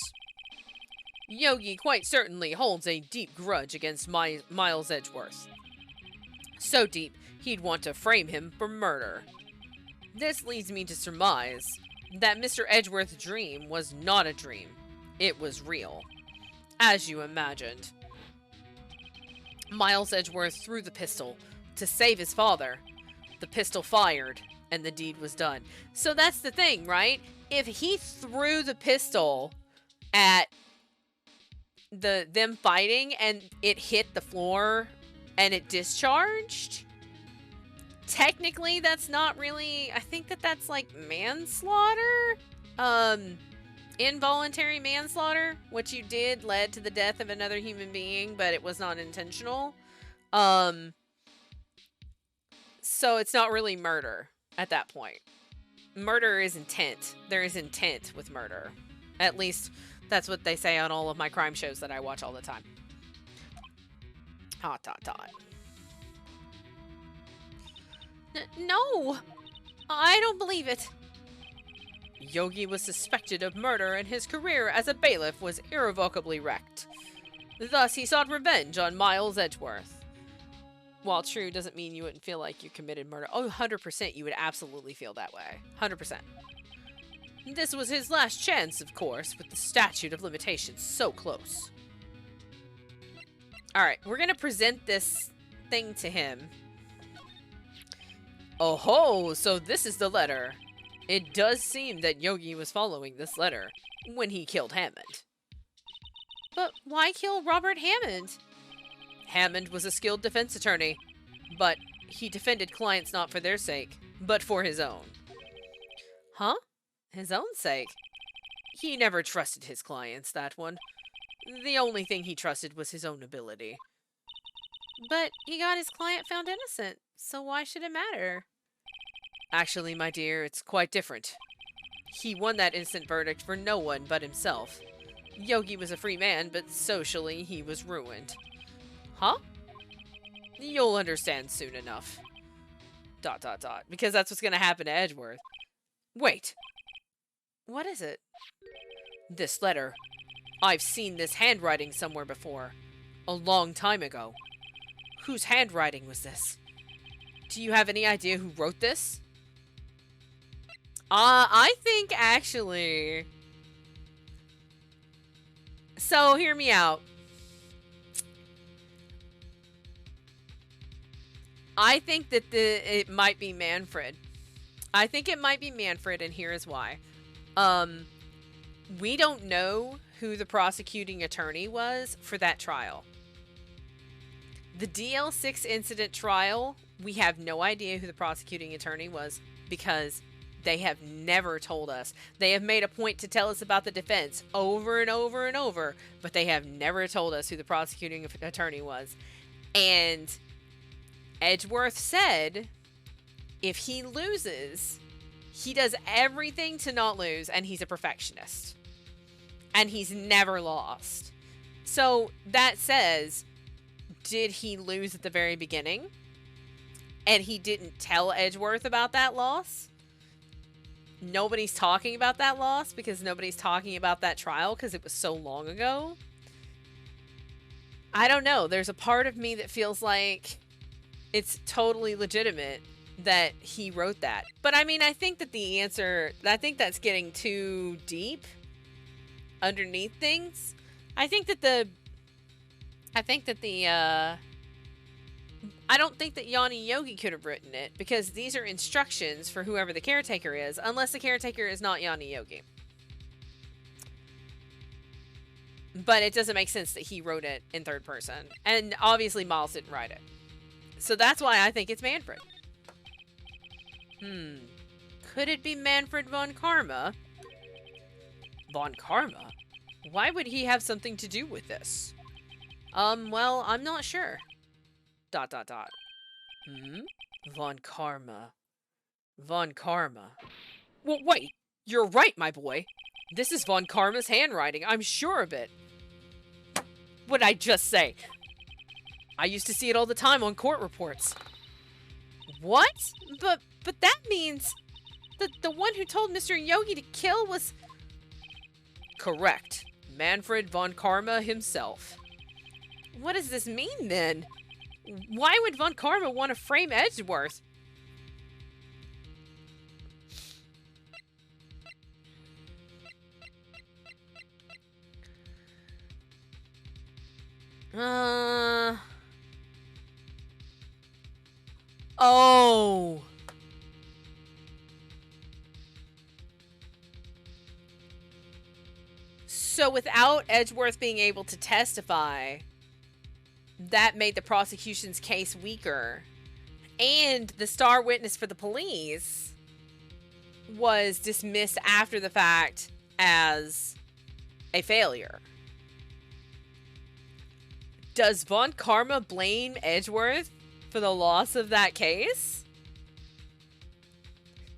Yogi quite certainly holds a deep grudge against Miles Edgeworth. So deep, he'd want to frame him for murder. This leads me to surmise that Mr. Edgeworth's dream was not a dream. It was real. As you imagined. Miles Edgeworth threw the pistol to save his father. The pistol fired, and the deed was done. So that's the thing, right? If he threw the pistol at them fighting and it hit the floor and it discharged, technically that's not really... I think that's like manslaughter? Involuntary manslaughter. What you did led to the death of another human being, but it was not intentional. So it's not really murder at that point. Murder is intent. There is intent with murder. At least that's what they say on all of my crime shows that I watch all the time. No! I don't believe it. Yogi was suspected of murder and his career as a bailiff was irrevocably wrecked. Thus, he sought revenge on Miles Edgeworth. While true doesn't mean you wouldn't feel like you committed murder. Oh, 100% you would absolutely feel that way. 100%. This was his last chance, of course, with the statute of limitations so close. Alright, we're gonna present this thing to him. Oh ho, so this is the letter. It does seem that Yogi was following this letter when he killed Hammond. But why kill Robert Hammond? Hammond was a skilled defense attorney, but he defended clients not for their sake, but for his own. Huh? His own sake? He never trusted his clients, that one. The only thing he trusted was his own ability. But he got his client found innocent, so why should it matter? Actually, my dear, it's quite different. He won that innocent verdict for no one but himself. Yogi was a free man, but socially he was ruined. Huh? You'll understand soon enough. ... Because that's what's gonna happen to Edgeworth. Wait. What is it? This letter. I've seen this handwriting somewhere before. A long time ago. Whose handwriting was this? Do you have any idea who wrote this? I think actually... So, hear me out. I think that it might be Manfred. I think it might be Manfred, and here is why. We don't know who the prosecuting attorney was for that trial. The DL6 incident trial, we have no idea who the prosecuting attorney was because they have never told us. They have made a point to tell us about the defense over and over and over, but they have never told us who the prosecuting attorney was. And Edgeworth said if he loses, he does everything to not lose, and he's a perfectionist. And he's never lost. So that says, did he lose at the very beginning? And he didn't tell Edgeworth about that loss? Nobody's talking about that loss because nobody's talking about that trial because it was so long ago? I don't know. There's a part of me that feels like it's totally legitimate that he wrote that. But I mean, I think that the answer, I think that's getting too deep underneath things. I think that the I don't think that Yanni Yogi could have written it, because these are instructions for whoever the caretaker is, unless the caretaker is not Yanni Yogi. But it doesn't make sense that he wrote it in third person. And obviously Miles didn't write it. So that's why I think it's Manfred. Could it be Manfred von Karma? Von Karma? Why would he have something to do with this? Well, I'm not sure. ... Von Karma. Von Karma. Well, wait. You're right, my boy. This is Von Karma's handwriting. I'm sure of it. What'd I just say? I used to see it all the time on court reports. What? But that means that the one who told Mr. Yogi to kill was... Correct. Manfred von Karma himself. What does this mean, then? Why would von Karma want to frame Edgeworth? Oh. So without Edgeworth being able to testify, that made the prosecution's case weaker. And the star witness for the police was dismissed after the fact as a failure. Does Von Karma blame Edgeworth for the loss of that case?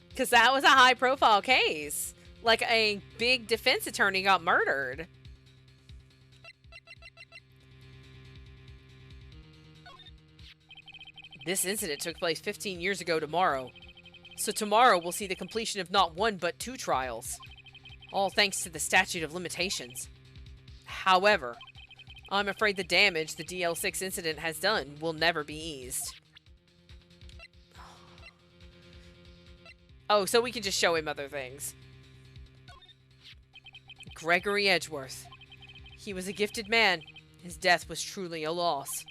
Because that was a high-profile case. Like, a big defense attorney got murdered. This incident took place 15 years ago tomorrow. So tomorrow we'll see the completion of not one but 2 trials. All thanks to the statute of limitations. However, I'm afraid the damage the DL6 incident has done will never be eased. Oh, so we can just show him other things. Gregory Edgeworth. He was a gifted man. His death was truly a loss.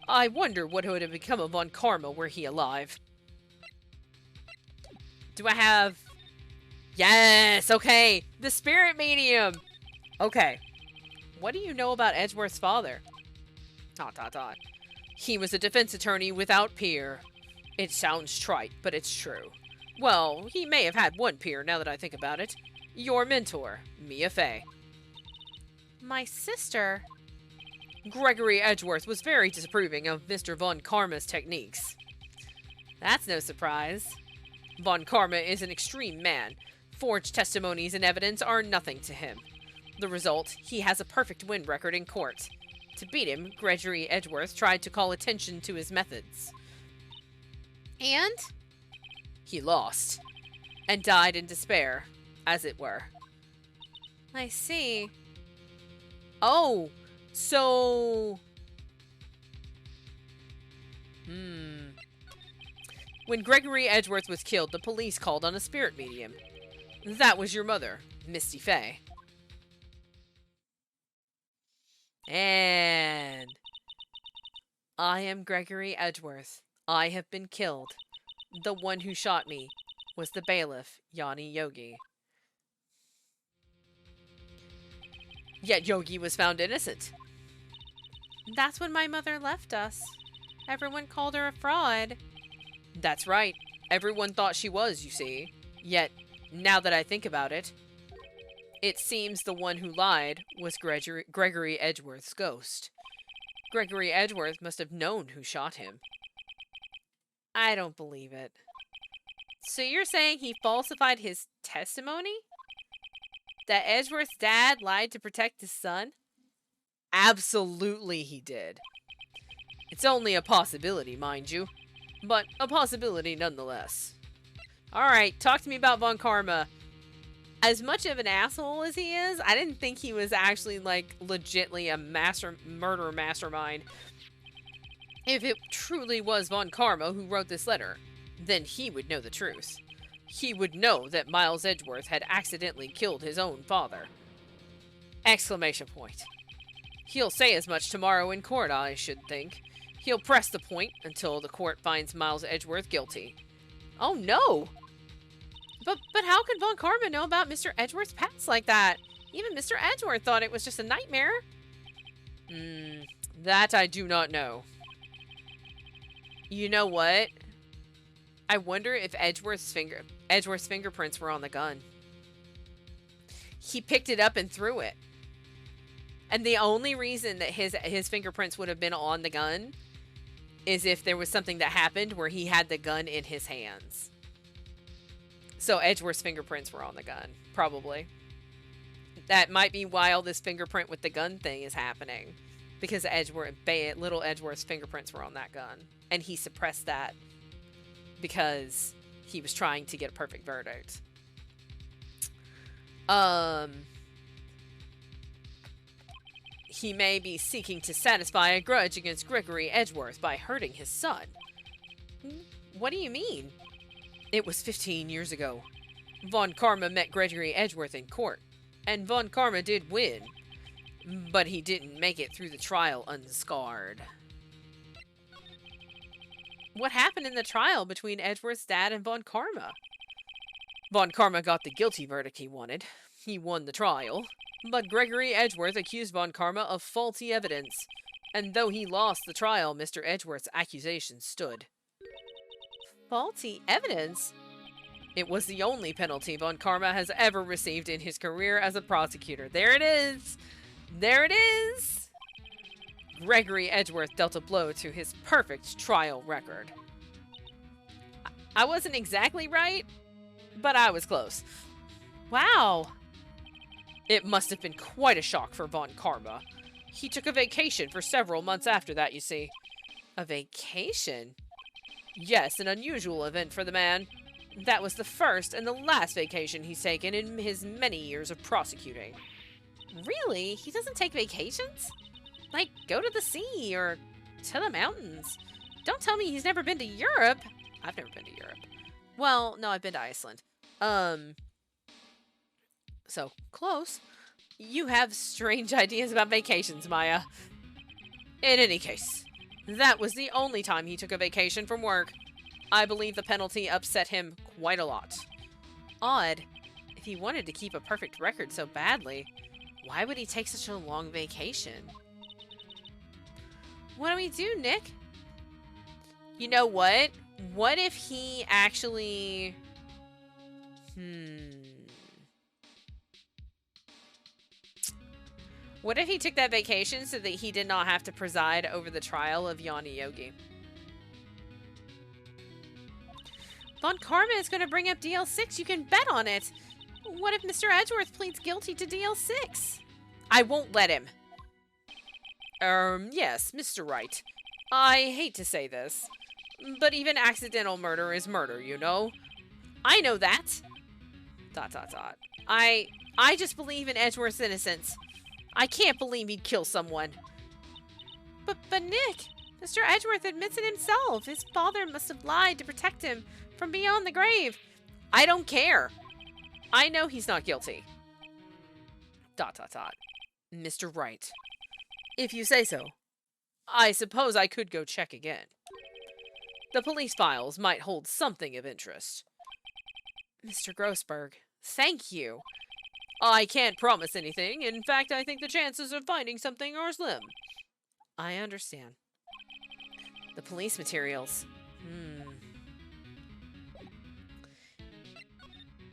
I wonder what would have become of Von Karma were he alive. Do I have... Yes! Okay! The spirit medium! Okay. What do you know about Edgeworth's father? ... He was a defense attorney without peer. It sounds trite, but it's true. Well, he may have had one peer now that I think about it. Your mentor, Mia Fey. My sister? Gregory Edgeworth was very disapproving of Mr. Von Karma's techniques. That's no surprise. Von Karma is an extreme man. Forged testimonies and evidence are nothing to him. The result, he has a perfect win record in court. To beat him, Gregory Edgeworth tried to call attention to his methods. And? He lost. And died in despair, as it were. I see. Oh, so... When Gregory Edgeworth was killed, the police called on a spirit medium. That was your mother, Misty Fey. And... I am Gregory Edgeworth. I have been killed. The one who shot me was the bailiff, Yanni Yogi. Yet Yogi was found innocent. That's when my mother left us. Everyone called her a fraud. That's right. Everyone thought she was, you see. Yet, now that I think about it, it seems the one who lied was Gregory Edgeworth's ghost. Gregory Edgeworth must have known who shot him. I don't believe it. So you're saying he falsified his testimony? That Edgeworth's dad lied to protect his son? Absolutely he did. It's only a possibility, mind you. But a possibility nonetheless. Alright, talk to me about Von Karma. As much of an asshole as he is, I didn't think he was actually, like, legitly a murder mastermind. If it truly was Von Karma who wrote this letter. then he would know the truth. He would know that Miles Edgeworth had accidentally killed his own father. Exclamation point. He'll say as much tomorrow in court, I should think. He'll press the point until the court finds Miles Edgeworth guilty. Oh no! But how could Von Karma know about Mr. Edgeworth's past like that? Even Mr. Edgeworth thought it was just a nightmare. That I do not know. You know what? I wonder if Edgeworth's fingerprints were on the gun. He picked it up and threw it. And the only reason that his fingerprints would have been on the gun is if there was something that happened where he had the gun in his hands. So Edgeworth's fingerprints were on the gun, probably. That might be why all this fingerprint with the gun thing is happening. Because little Edgeworth's fingerprints were on that gun. And he suppressed that because he was trying to get a perfect verdict. He may be seeking to satisfy a grudge against Gregory Edgeworth by hurting his son. What do you mean? It was 15 years ago. Von Karma met Gregory Edgeworth in court, and Von Karma did win. But he didn't make it through the trial unscarred. What happened in the trial between Edgeworth's dad and Von Karma? Von Karma got the guilty verdict he wanted. He won the trial. But Gregory Edgeworth accused Von Karma of faulty evidence. And though he lost the trial, Mr. Edgeworth's accusation stood. Faulty evidence? It was the only penalty Von Karma has ever received in his career as a prosecutor. There it is! There it is! Gregory Edgeworth dealt a blow to his perfect trial record. I wasn't exactly right, but I was close. Wow! It must have been quite a shock for Von Karma. He took a vacation for several months after that, you see. A vacation? Yes, an unusual event for the man. That was the first and the last vacation he's taken in his many years of prosecuting. Really? He doesn't take vacations? Like, go to the sea or to the mountains. Don't tell me he's never been to Europe. I've never been to Europe. Well, no, I've been to Iceland. So, close. You have strange ideas about vacations, Maya. In any case, that was the only time he took a vacation from work. I believe the penalty upset him quite a lot. Odd. If he wanted to keep a perfect record so badly, why would he take such a long vacation? What do we do, Nick? You know what? What if he actually... What if he took that vacation so that he did not have to preside over the trial of Yanni Yogi? Von Karma is going to bring up DL6. You can bet on it. What if Mr. Edgeworth pleads guilty to DL6? I won't let him. Yes, Mr. Wright. I hate to say this, but even accidental murder is murder, you know? I know that. ... I just believe in Edgeworth's innocence. I can't believe he'd kill someone. But Nick, Mr. Edgeworth admits it himself. His father must have lied to protect him from beyond the grave. I don't care. I know he's not guilty. ... Mr. Wright, if you say so, I suppose I could go check again. The police files might hold something of interest. Mr. Grossberg, thank you. I can't promise anything. In fact, I think the chances of finding something are slim. I understand. The police materials.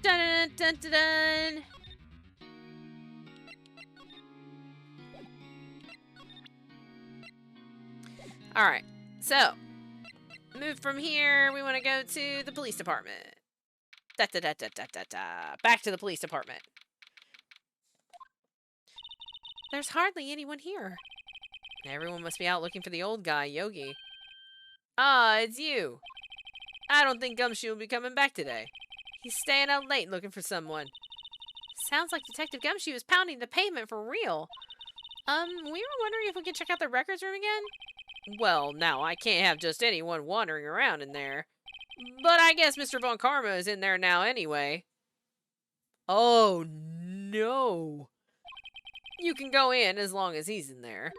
Dun dun dun dun! Alright, so move from here. We want to go to the police department. Back to the police department. There's hardly anyone here. Everyone must be out looking for the old guy, Yogi. Ah, it's you. I don't think Gumshoe will be coming back today. He's staying out late looking for someone. Sounds like Detective Gumshoe is pounding the pavement for real. We were wondering if we could check out the records room again? Well, now, I can't have just anyone wandering around in there. But I guess Mr. Von Karma is in there now anyway. Oh, no. You can go in as long as he's in there.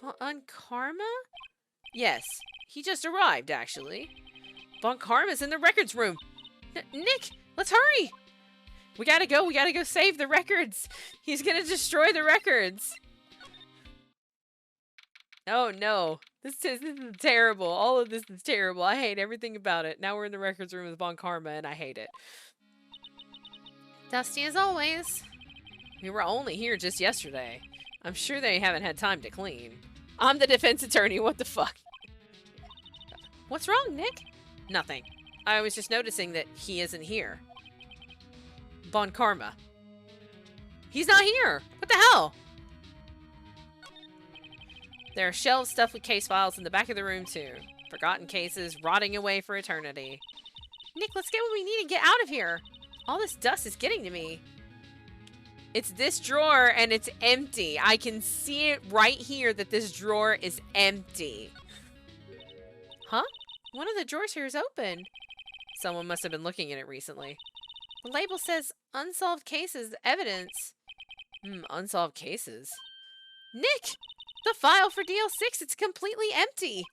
Von Karma? Yes, he just arrived, actually. Von Karma's in the records room. Nick, let's hurry. We gotta go save the records. He's gonna destroy the records. Oh no, this is terrible. All of this is terrible. I hate everything about it. Now we're in the records room with Von Karma and I hate it. Dusty as always. We were only here just yesterday. I'm sure they haven't had time to clean. I'm the defense attorney, what the fuck? What's wrong, Nick? Nothing. I was just noticing that he isn't here. Von Karma. He's not here! What the hell? There are shelves stuffed with case files in the back of the room, too. Forgotten cases rotting away for eternity. Nick, let's get what we need and get out of here. All this dust is getting to me. It's this drawer and it's empty. I can see it right here that this drawer is empty. Huh? One of the drawers here is open. Someone must have been looking in it recently. The label says unsolved cases evidence. Unsolved cases. Nick! The file for DL6, it's completely empty.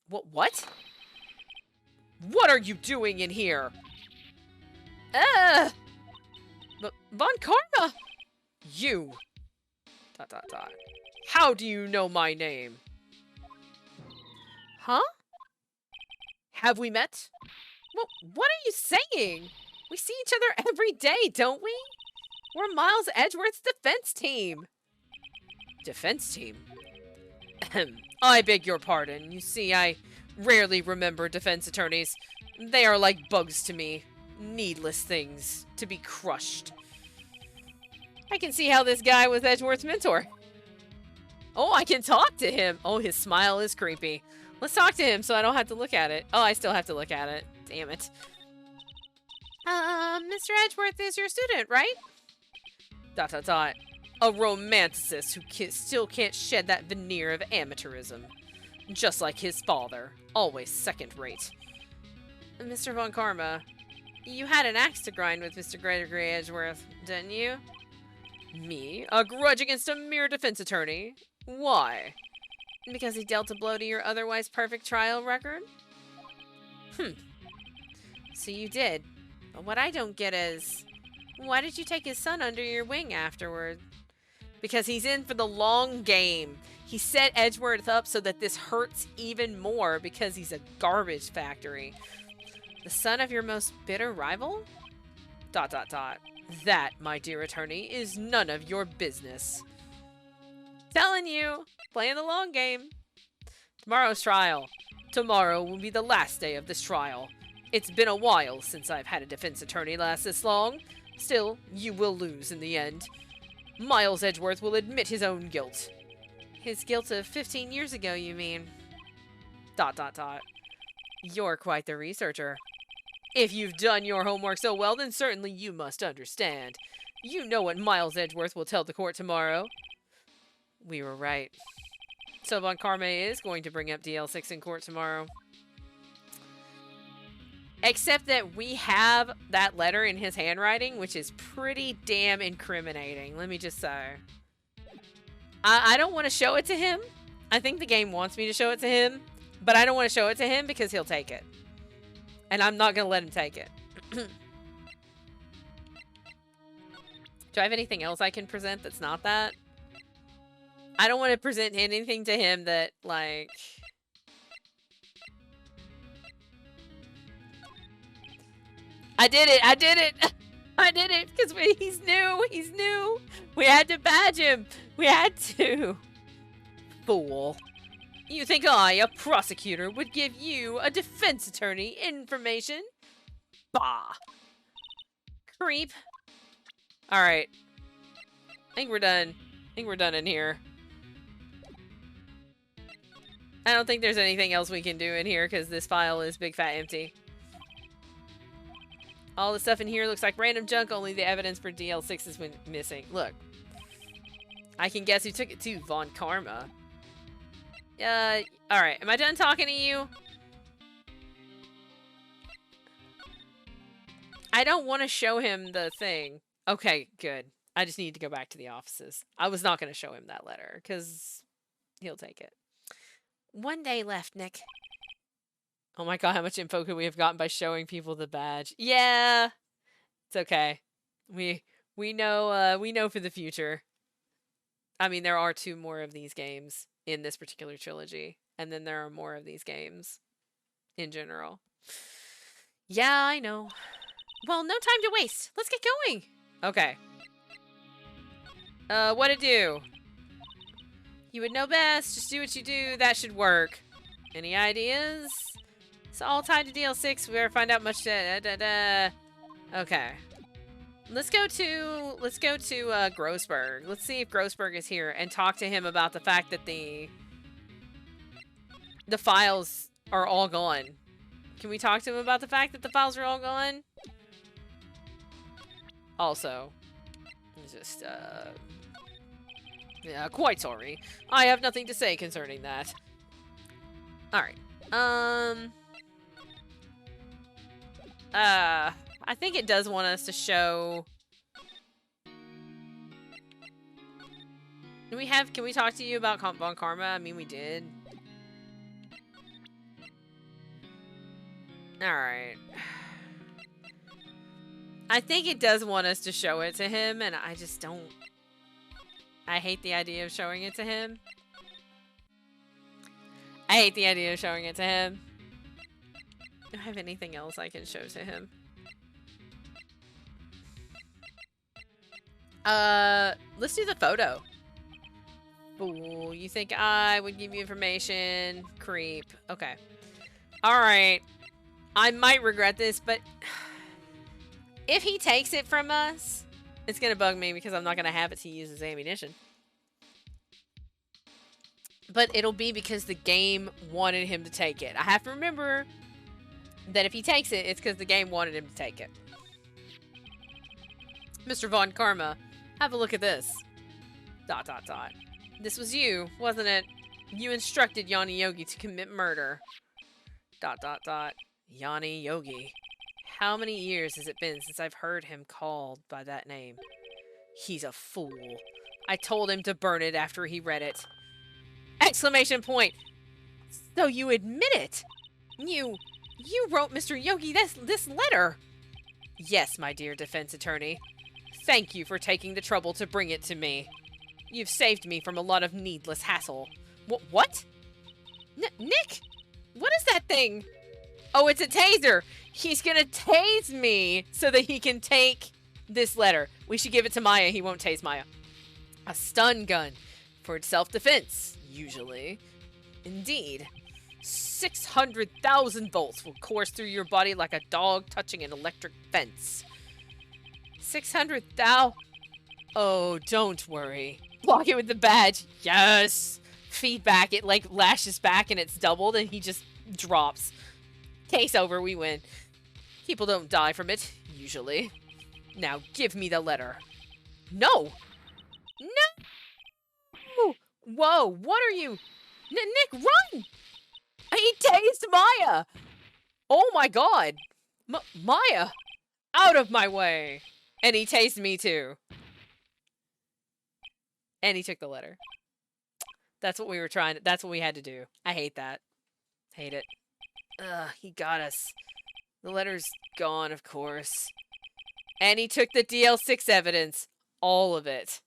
What? What are you doing in here? Von Karma! You! ... How do you know my name? Huh? Have we met? Well, what are you saying? We see each other every day, don't we? We're Miles Edgeworth's defense team. Defense team? I beg your pardon. You see, I rarely remember defense attorneys. They are like bugs to me. Needless things to be crushed. I can see how this guy was Edgeworth's mentor. Oh, I can talk to him. Oh, his smile is creepy. Let's talk to him so I don't have to look at it. Oh, I still have to look at it. Damn it. Mr. Edgeworth is your student, right? ... A romanticist who still can't shed that veneer of amateurism. Just like his father. Always second-rate. Mr. Von Karma, you had an axe to grind with Mr. Gregory Edgeworth, didn't you? Me? A grudge against a mere defense attorney? Why? Because he dealt a blow to your otherwise perfect trial record? So you did. But what I don't get is, why did you take his son under your wing afterward? Because he's in for the long game. He set Edgeworth up so that this hurts even more because he's a garbage factory. The son of your most bitter rival? ... That, my dear attorney, is none of your business. Telling you, playing the long game. Tomorrow's trial. Tomorrow will be the last day of this trial. It's been a while since I've had a defense attorney last this long. Still, you will lose in the end. Miles Edgeworth will admit his own guilt. His guilt of 15 years ago, you mean? ... You're quite the researcher. If you've done your homework so well, then certainly you must understand. You know what Miles Edgeworth will tell the court tomorrow. We were right. So Von Karma is going to bring up DL6 in court tomorrow. Except that we have that letter in his handwriting, which is pretty damn incriminating. Let me just say. I don't want to show it to him. I think the game wants me to show it to him. But I don't want to show it to him because he'll take it. And I'm not going to let him take it. Do I have anything else I can present that's not that? I don't want to present anything to him that, like... I did it! I did it! I did it! Because he's new! He's new! We had to badge him! We had to! Fool. You think I, a prosecutor, would give you, a defense attorney, information? Bah! Creep. Alright. I think we're done. I think we're done in here. I don't think there's anything else we can do in here because this file is big fat empty. All the stuff in here looks like random junk, only the evidence for DL6 is missing. Look. I can guess who took it too, Von Karma. Alright. Am I done talking to you? I don't want to show him the thing. Okay, good. I just need to go back to the offices. I was not going to show him that letter because he'll take it. 1 day left, Nick. Oh my god, how much info could we have gotten by showing people the badge? Yeah, it's okay. We know for the future. I mean, there are 2 more of these games in this particular trilogy, and then there are more of these games in general. Yeah, I know. Well, no time to waste. Let's get going. Okay. What to do? You would know best. Just do what you do. That should work. Any ideas? It's all tied to DL6. We better find out much. Okay. Let's go to Grossberg. Let's see if Grossberg is here and talk to him about the fact that the files are all gone. Can we talk to him about the fact that the files are all gone? Also, just yeah, quite sorry. I have nothing to say concerning that. All right. I think it does want us to show. Can we talk to you about Von Karma? I mean, we did. Alright. I think it does want us to show it to him, and I just don't. I hate the idea of showing it to him. I hate the idea of showing it to him. Do I have anything else I can show to him? Let's do the photo. Ooh, you think I would give you information? Creep. Okay. Alright. I might regret this, but if he takes it from us, it's gonna bug me because I'm not gonna have it to use as ammunition. But it'll be because the game wanted him to take it. I have to remember that if he takes it, it's because the game wanted him to take it. Mr. Von Karma, have a look at this. ... This was you, wasn't it? You instructed Yanni Yogi to commit murder. ... Yanni Yogi. How many years has it been since I've heard him called by that name? He's a fool. I told him to burn it after he read it. Exclamation point! So you admit it? You wrote Mr. Yogi this letter? Yes, my dear defense attorney. Thank you for taking the trouble to bring it to me. You've saved me from a lot of needless hassle. What? Nick? What is that thing? Oh, it's a taser. He's gonna tase me so that he can take this letter. We should give it to Maya. He won't tase Maya. A stun gun for self-defense, usually. Indeed. 600,000 volts will course through your body like a dog touching an electric fence. 600,000. Oh, don't worry. Block it with the badge. Yes. Feedback. It like lashes back and it's doubled and he just drops. Case over. We win. People don't die from it, usually. Now give me the letter. No. No. Whoa. What are you? Nick, run. He tased Maya. Oh my god. Maya. Out of my way. And he tased me too. And he took the letter. That's what we were trying to, that's what we had to do. I hate that. Hate it. Ugh, he got us. The letter's gone, of course. And he took the DL6 evidence. All of it.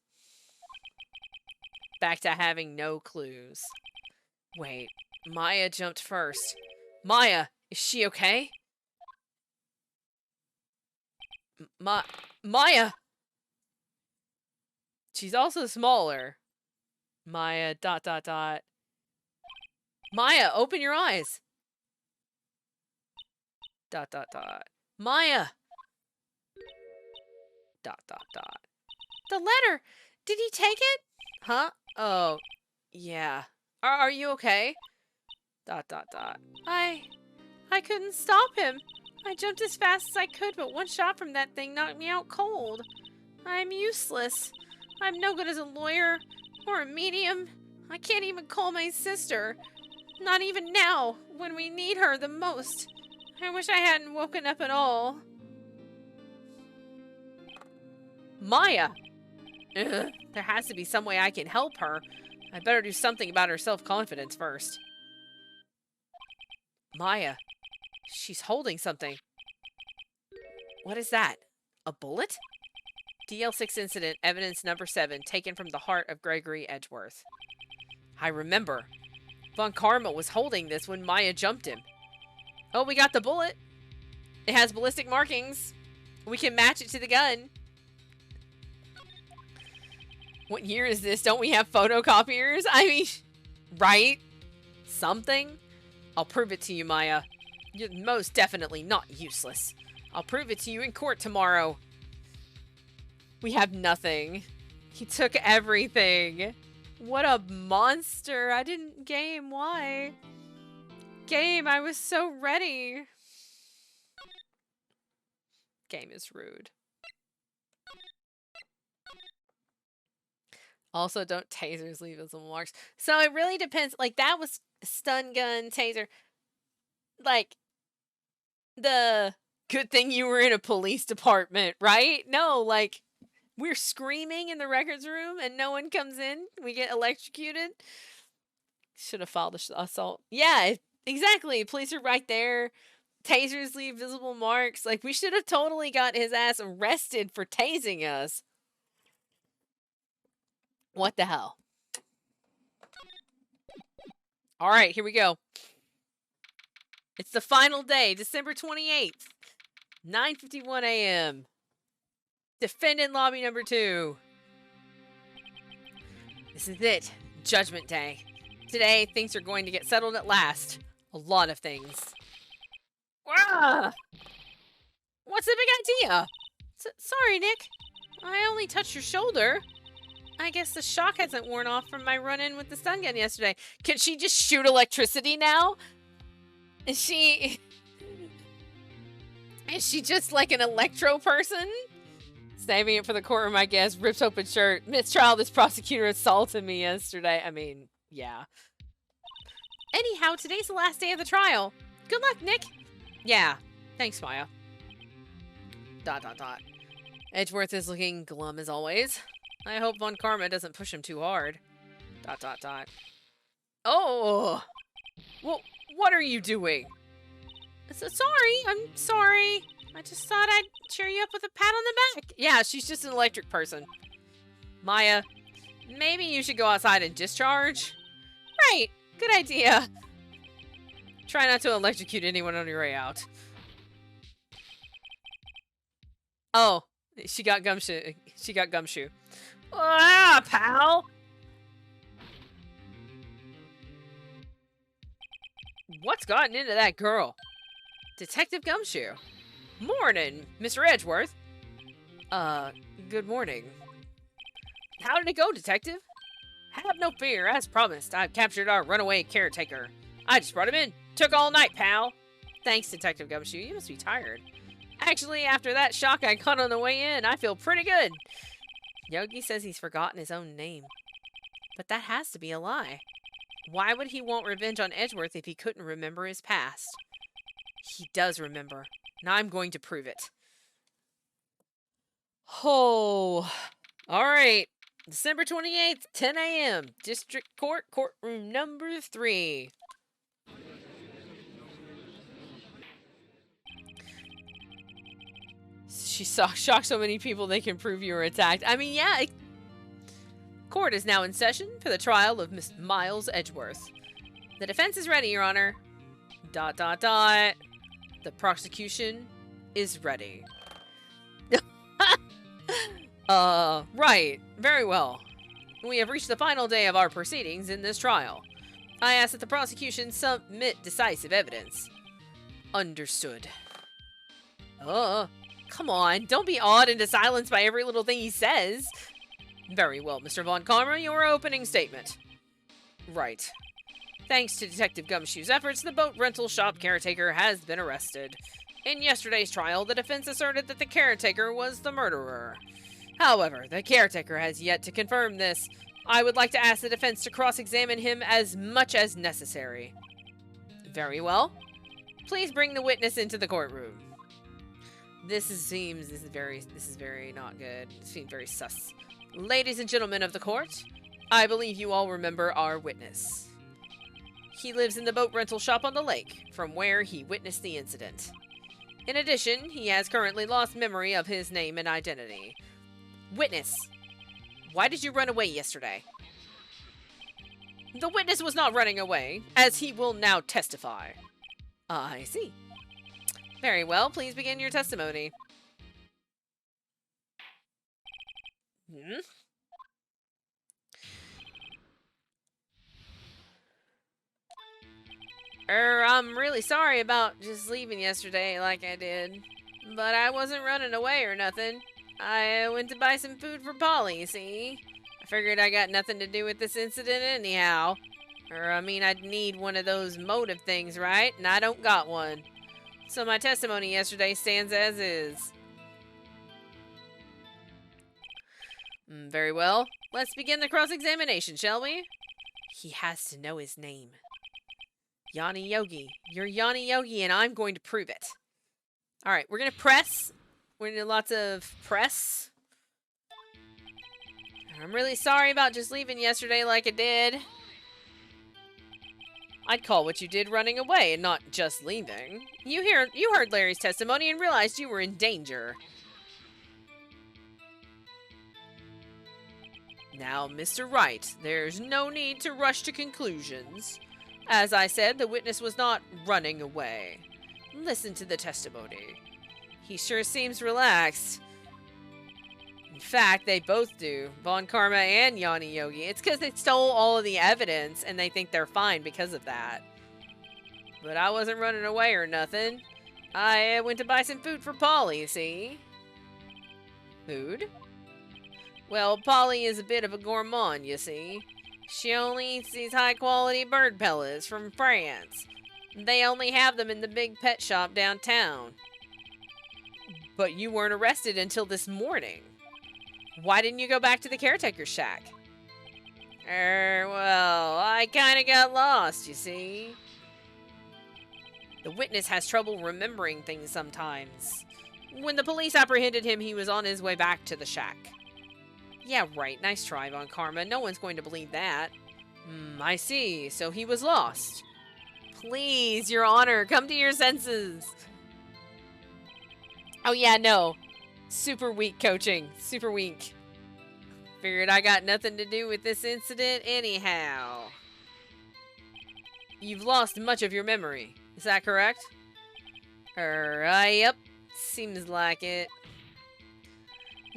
Back to having no clues. Wait, Maya jumped first. Maya, is she okay? Maya! She's also smaller. Maya, ... Maya, open your eyes! ... Maya! ... The letter! Did he take it? Huh? Oh, yeah. Are you okay? ... I couldn't stop him. I jumped as fast as I could, but one shot from that thing knocked me out cold. I'm useless. I'm no good as a lawyer or a medium. I can't even call my sister. Not even now, when we need her the most. I wish I hadn't woken up at all. Maya! Ugh, there has to be some way I can help her. I better do something about her self-confidence first. Maya. She's holding something. What is that? A bullet? DL6 incident, evidence number 7, taken from the heart of Gregory Edgeworth. I remember. Von Karma was holding this when Maya jumped him. Oh, we got the bullet. It has ballistic markings. We can match it to the gun. What year is this? Don't we have photocopiers? I mean, right? Something? I'll prove it to you, Maya. You're most definitely not useless. I'll prove it to you in court tomorrow. We have nothing. He took everything. What a monster. I didn't game. Why? Game, I was so ready. Game is rude. Also, don't tasers leave visible marks. So it really depends. Like, that was stun gun, taser. Like, the good thing you were in a police department, right? No, like, we're screaming in the records room and no one comes in. We get electrocuted. Should have filed assault. Yeah, exactly. Police are right there. Tasers leave visible marks. Like, we should have totally got his ass arrested for tasing us. What the hell? All right, here we go. It's the final day, December 28th, 9:51 a.m. Defendant lobby number 2. This is it. Judgment day. Today, things are going to get settled at last. A lot of things. Ah! What's the big idea? Sorry, Nick. I only touched your shoulder. I guess the shock hasn't worn off from my run-in with the stun gun yesterday. Can she just shoot electricity now? Is she just like an electro person? Saving it for the courtroom, I guess. Rips open shirt. Mistrial, this prosecutor assaulted me yesterday. I mean, yeah. Anyhow, today's the last day of the trial. Good luck, Nick. Yeah. Thanks, Maya. ... Edgeworth is looking glum as always. I hope Von Karma doesn't push him too hard. ... Oh! Well, what are you doing? I'm sorry. I just thought I'd cheer you up with a pat on the back. Yeah, she's just an electric person. Maya, maybe you should go outside and discharge? Right, good idea. Try not to electrocute anyone on your way out. Oh, she got gumshoe. Ah, pal! What's gotten into that girl? Detective Gumshoe. Morning, Mr. Edgeworth. Good morning. How did it go, Detective? Have no fear, as promised. I've captured our runaway caretaker. I just brought him in. Took all night, pal. Thanks, Detective Gumshoe. You must be tired. Actually, after that shock I caught on the way in, I feel pretty good. Yogi says he's forgotten his own name. But that has to be a lie. Why would he want revenge on Edgeworth if he couldn't remember his past? He does remember. Now I'm going to prove it. Oh. Alright. December 28th, 10 a.m. District Court, courtroom number 3. She shocked so many people they can prove you were attacked. I mean, yeah. Court is now in session for the trial of Miss Miles Edgeworth. The defense is ready, Your Honor. ... The prosecution is ready. Right. Very well. We have reached the final day of our proceedings in this trial. I ask that the prosecution submit decisive evidence. Understood. Come on. Don't be awed into silence by every little thing he says. Very well, Mr. Von Karma, your opening statement. Right. Thanks to Detective Gumshoe's efforts, the boat rental shop caretaker has been arrested. In yesterday's trial, the defense asserted that the caretaker was the murderer. However, the caretaker has yet to confirm this. I would like to ask the defense to cross-examine him as much as necessary. Very well. Please bring the witness into the courtroom. This is very not good. This seems very sus. Ladies and gentlemen of the court, I believe you all remember our witness. He lives in the boat rental shop on the lake, from where he witnessed the incident. In addition, he has currently lost memory of his name and identity. Witness, why did you run away yesterday? The witness was not running away, as he will now testify. I see. Very well, please begin your testimony. I'm really sorry about just leaving yesterday like I did. But I wasn't running away or nothing. I went to buy some food for Polly, see? I figured I got nothing to do with this incident anyhow. I'd need one of those motive things, right? And I don't got one. So my testimony yesterday stands as is. Very well. Let's begin the cross-examination, shall we? He has to know his name. Yanni Yogi. You're Yanni Yogi, and I'm going to prove it. Alright, we're going to press. We're going to do lots of press. I'm really sorry about just leaving yesterday like I did. I'd call what you did running away and not just leaving. You heard Larry's testimony and realized you were in danger. Now, Mr. Wright, there's no need to rush to conclusions. As I said, the witness was not running away. Listen to the testimony. He sure seems relaxed. In fact, they both do. Von Karma and Yanni Yogi. It's because they stole all of the evidence and they think they're fine because of that. But I wasn't running away or nothing. I went to buy some food for Polly, see? Food? Well, Polly is a bit of a gourmand, you see. She only eats these high-quality bird pellets from France. They only have them in the big pet shop downtown. But you weren't arrested until this morning. Why didn't you go back to the caretaker's shack? Well, I kinda got lost, you see. The witness has trouble remembering things sometimes. When the police apprehended him, he was on his way back to the shack. Yeah, right. Nice try, Von Karma. No one's going to believe that. I see. So he was lost. Please, Your Honor, come to your senses. Oh, yeah, no. Super weak coaching. Super weak. Figured I got nothing to do with this incident anyhow. You've lost much of your memory. Is that correct? Yep. Seems like it.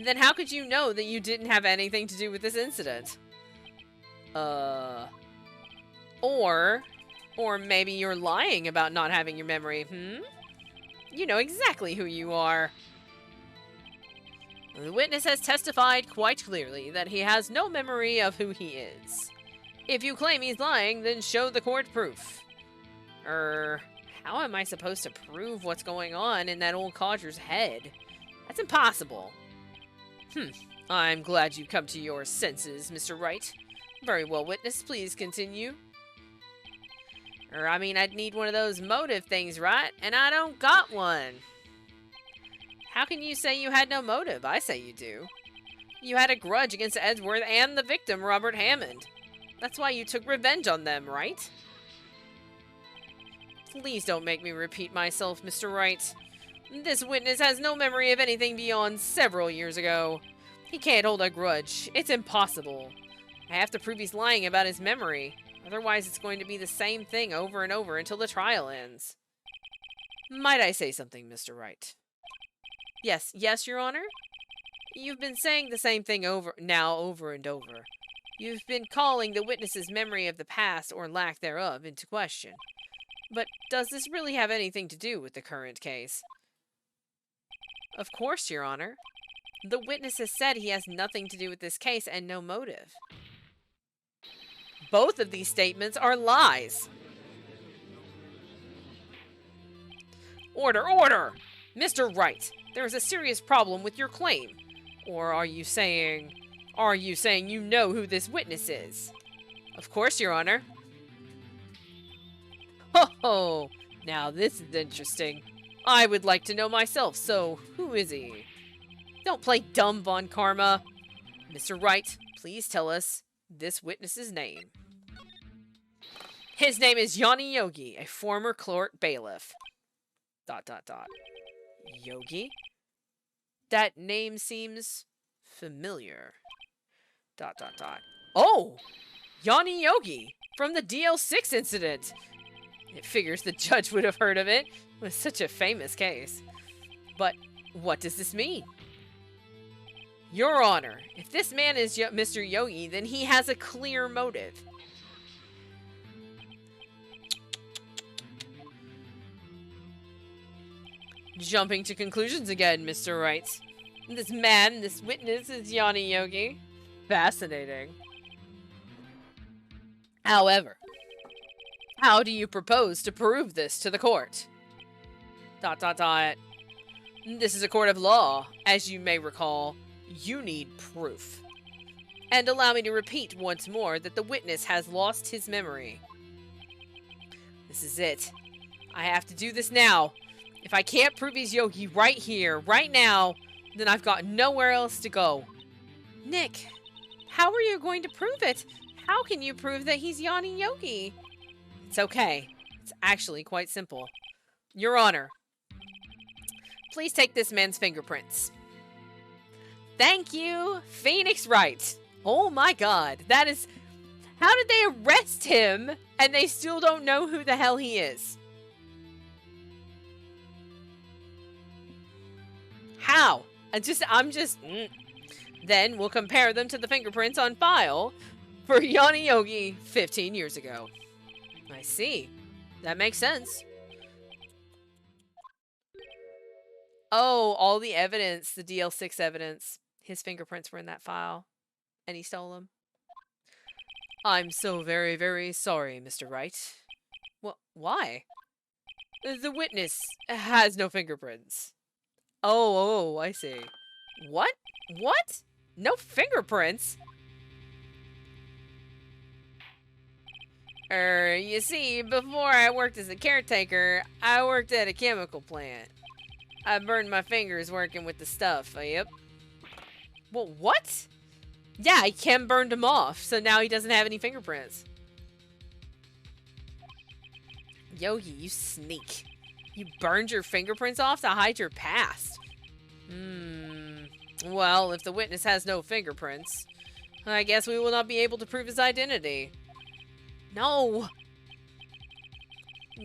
Then how could you know that you didn't have anything to do with this incident? Or maybe you're lying about not having your memory, You know exactly who you are. The witness has testified quite clearly that he has no memory of who he is. If you claim he's lying, then show the court proof. How am I supposed to prove what's going on in that old codger's head? That's impossible. I'm glad you come to your senses, Mr. Wright. Very well, witness. Please continue. I'd need one of those motive things, right? And I don't got one. How can you say you had no motive? I say you do. You had a grudge against Edgeworth and the victim, Robert Hammond. That's why you took revenge on them, right? Please don't make me repeat myself, Mr. Wright. This witness has no memory of anything beyond several years ago. He can't hold a grudge. It's impossible. I have to prove he's lying about his memory. Otherwise, it's going to be the same thing over and over until the trial ends. Might I say something, Mr. Wright? Yes, Your Honor? You've been saying the same thing over and over. You've been calling the witness's memory of the past, or lack thereof, into question. But does this really have anything to do with the current case? Of course, Your Honor. The witness has said he has nothing to do with this case and no motive. Both of these statements are lies. Order, order! Mr. Wright, there is a serious problem with your claim. Or are you saying you know who this witness is? Of course, Your Honor. Ho ho! Now this is interesting. I would like to know myself, so who is he? Don't play dumb, Von Karma. Mr. Wright, please tell us this witness's name. His name is Yanni Yogi, a former court bailiff. ... Yogi? That name seems familiar. ... Oh! Yanni Yogi! From the DL6 incident! It figures the judge would have heard of it. It was such a famous case. But what does this mean? Your Honor, if this man is Mr. Yogi, then he has a clear motive. Jumping to conclusions again, Mr. Wright. This man, this witness, is Yanni Yogi. Fascinating. However, how do you propose to prove this to the court? ... This is a court of law. As you may recall, you need proof. And allow me to repeat once more that the witness has lost his memory. This is it. I have to do this now. If I can't prove he's Yogi right here, right now, then I've got nowhere else to go. Nick, how are you going to prove it? How can you prove that he's Yanni Yogi? It's okay. It's actually quite simple. Your Honor, please take this man's fingerprints. Thank you, Phoenix Wright. Oh my god, that is... How did they arrest him and they still don't know who the hell he is? How? I'm just... Then we'll compare them to the fingerprints on file for Yanni Yogi 15 years ago. I see. That makes sense. Oh, all the evidence, the DL6 evidence. His fingerprints were in that file. And he stole them. I'm so very, very sorry, Mr. Wright. Well, why? The witness has no fingerprints. Oh, I see. What? What? No fingerprints? You see, before I worked as a caretaker, I worked at a chemical plant. I burned my fingers working with the stuff, yep. Well, what? Yeah, Kim burned him off, so now he doesn't have any fingerprints. Yogi, you sneak. You burned your fingerprints off to hide your past. Well, if the witness has no fingerprints, I guess we will not be able to prove his identity. No!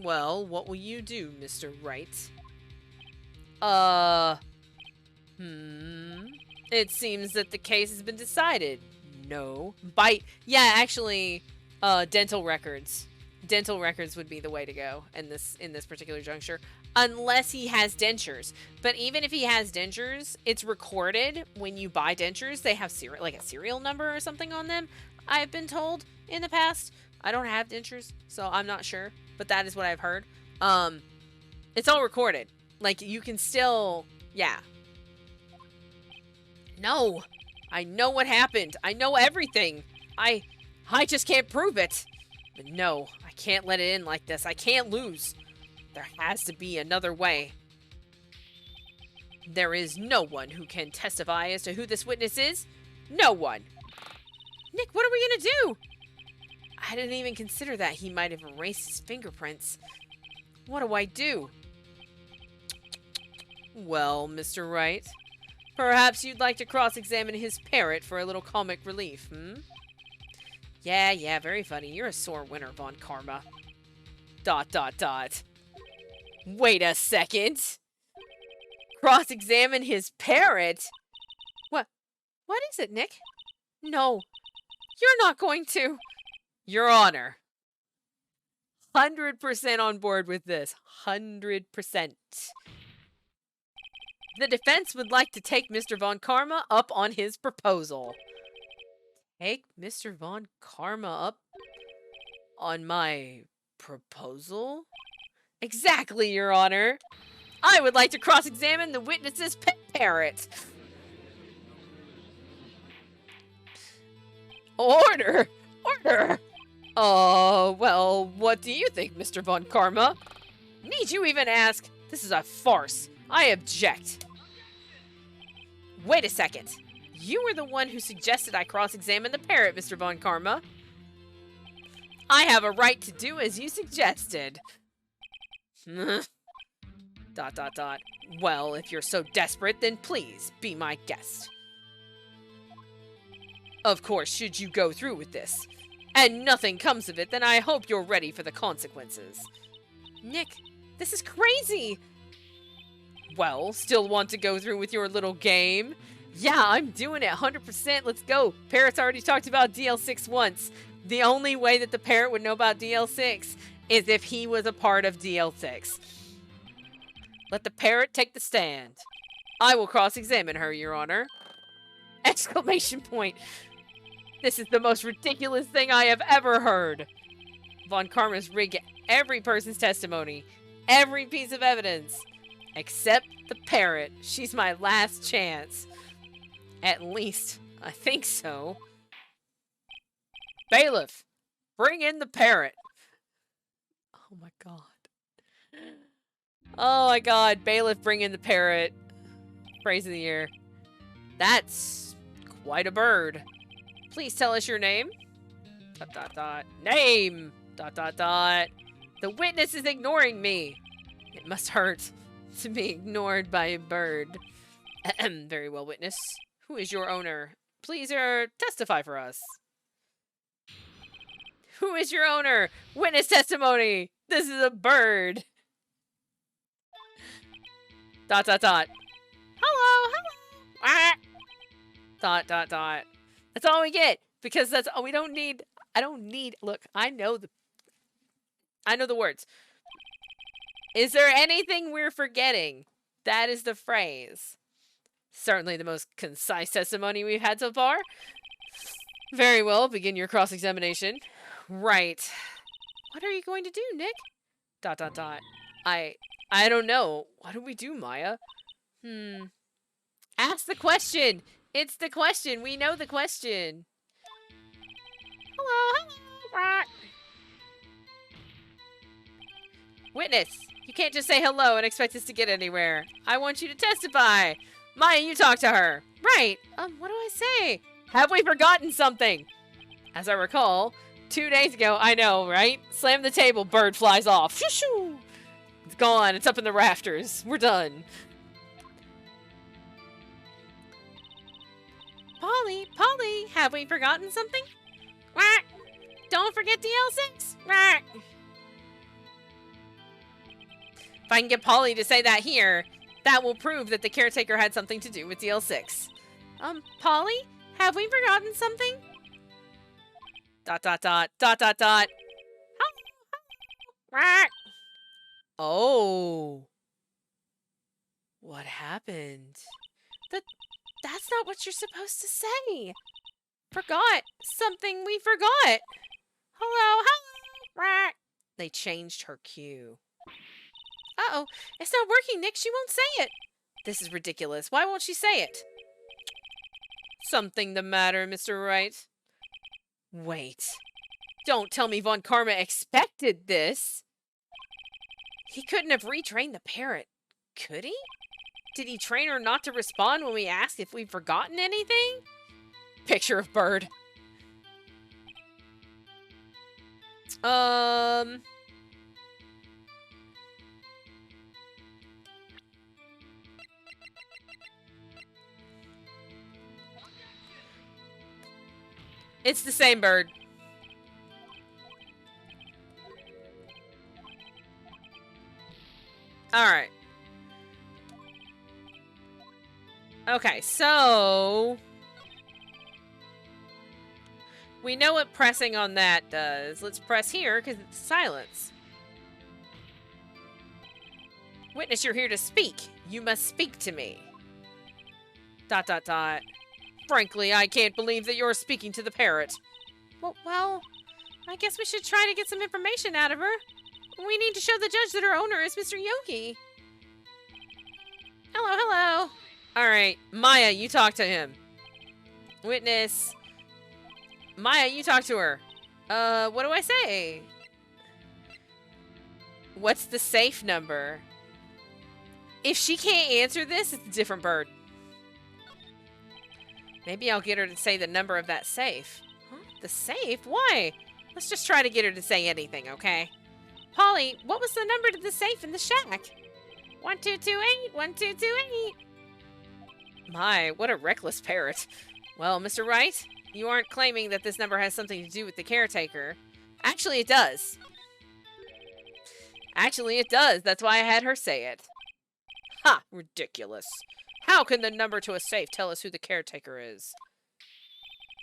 Well, what will you do, Mr. Wright? It seems that the case has been decided. No. Yeah, actually, dental records. Dental records would be the way to go in this particular juncture. Unless he has dentures. But even if he has dentures, it's recorded when you buy dentures. They have like a serial number or something on them, I've been told in the past. I don't have dentures, so I'm not sure. But that is what I've heard. It's all recorded. Like, you can still... Yeah. No! I know what happened. I know everything. I just can't prove it. But no, I can't let it in like this. I can't lose. There has to be another way. There is no one who can testify as to who this witness is. No one. Nick, what are we gonna do? I didn't even consider that he might have erased his fingerprints. What do I do? Well, Mr. Wright, perhaps you'd like to cross-examine his parrot for a little comic relief, Yeah, very funny. You're a sore winner, Von Karma. ... Wait a second. Cross-examine his parrot? What is it, Nick? No, you're not going to. Your Honor. 100% on board with this. 100%. The defense would like to take Mr. Von Karma up on his proposal. Take Mr. Von Karma up on my proposal? Exactly, Your Honor. I would like to cross-examine the witness's pet parrot. Order! Order! Oh, well, what do you think, Mr. Von Karma? Need you even ask? This is a farce. I object. Wait a second. You were the one who suggested I cross-examine the parrot, Mr. Von Karma. I have a right to do as you suggested. Dot, dot, dot. Well, if you're so desperate, then please be my guest. Of course, should you go through with this, and nothing comes of it, then I hope you're ready for the consequences. Nick, this is crazy! Well, still want to go through with your little game? Yeah, I'm doing it 100%. Let's go. Parrot's already talked about DL6 once. The only way that the parrot would know about DL6 is if he was a part of DL6. Let the parrot take the stand. I will cross-examine her, Your Honor. Exclamation point. This is the most ridiculous thing I have ever heard. Von Karma's rigged every person's testimony, every piece of evidence, except the parrot. She's my last chance. At least, I think so. Bailiff, bring in the parrot. Oh my god. Oh my god, bailiff, bring in the parrot. Phrase of the year. That's quite a bird. Please tell us your name. Dot, dot, dot. Name. Dot, dot, dot. The witness is ignoring me. It must hurt to be ignored by a bird. Very well, witness. Who is your owner? Please, testify for us. Who is your owner? Witness testimony. This is a bird. Dot, dot, dot. Hello, hello. Ah. Dot, dot, dot. That's all we get. Because that's all we don't need. I don't need. Look, I know the words. Is there anything we're forgetting? That is the phrase. Certainly the most concise testimony we've had so far. Very well, begin your cross-examination. Right. What are you going to do, Nick? Dot, dot, dot. I don't know. What do we do, Maya? Ask the question. It's the question. We know the question. Hello, hello. Witness, you can't just say hello and expect us to get anywhere. I want you to testify. Maya, you talk to her. Right. What do I say? Have we forgotten something? As I recall, 2 days ago, I know, right? Slam the table, bird flies off. Shoo shoo. It's gone. It's up in the rafters. We're done. Polly, have we forgotten something? Quack. Don't forget DL6. Quack. If I can get Polly to say that here, that will prove that the caretaker had something to do with DL6. Polly, have we forgotten something? Dot, dot, dot, dot, dot, dot. Quack. Oh. What happened? That's not what you're supposed to say. Forgot. Something we forgot. Hello, hello. They changed her cue. Uh-oh. It's not working, Nick. She won't say it. This is ridiculous. Why won't she say it? Something the matter, Mr. Wright? Wait. Don't tell me Von Karma expected this. He couldn't have retrained the parrot, could he? Did he train her not to respond when we asked if we've forgotten anything? Picture of bird. It's the same bird. Alright. Okay, so we know what pressing on that does. Let's press here because it's silence. Witness, you're here to speak. You must speak to me. Dot, dot, dot. Frankly, I can't believe that you're speaking to the parrot. Well, I guess we should try to get some information out of her. We need to show the judge that her owner is Mr. Yogi. Hello, hello. Alright, Maya, you talk to him. Witness. Maya, you talk to her. What do I say? What's the safe number? If she can't answer this, it's a different bird. Maybe I'll get her to say the number of that safe. Huh? The safe? Why? Let's just try to get her to say anything, okay? Polly, what was the number to the safe in the shack? 1228, 1228. My, what a reckless parrot. Well, Mr. Wright, you aren't claiming that this number has something to do with the caretaker. Actually, it does. Actually, it does. That's why I had her say it. Ha! Ridiculous. How can the number to a safe tell us who the caretaker is?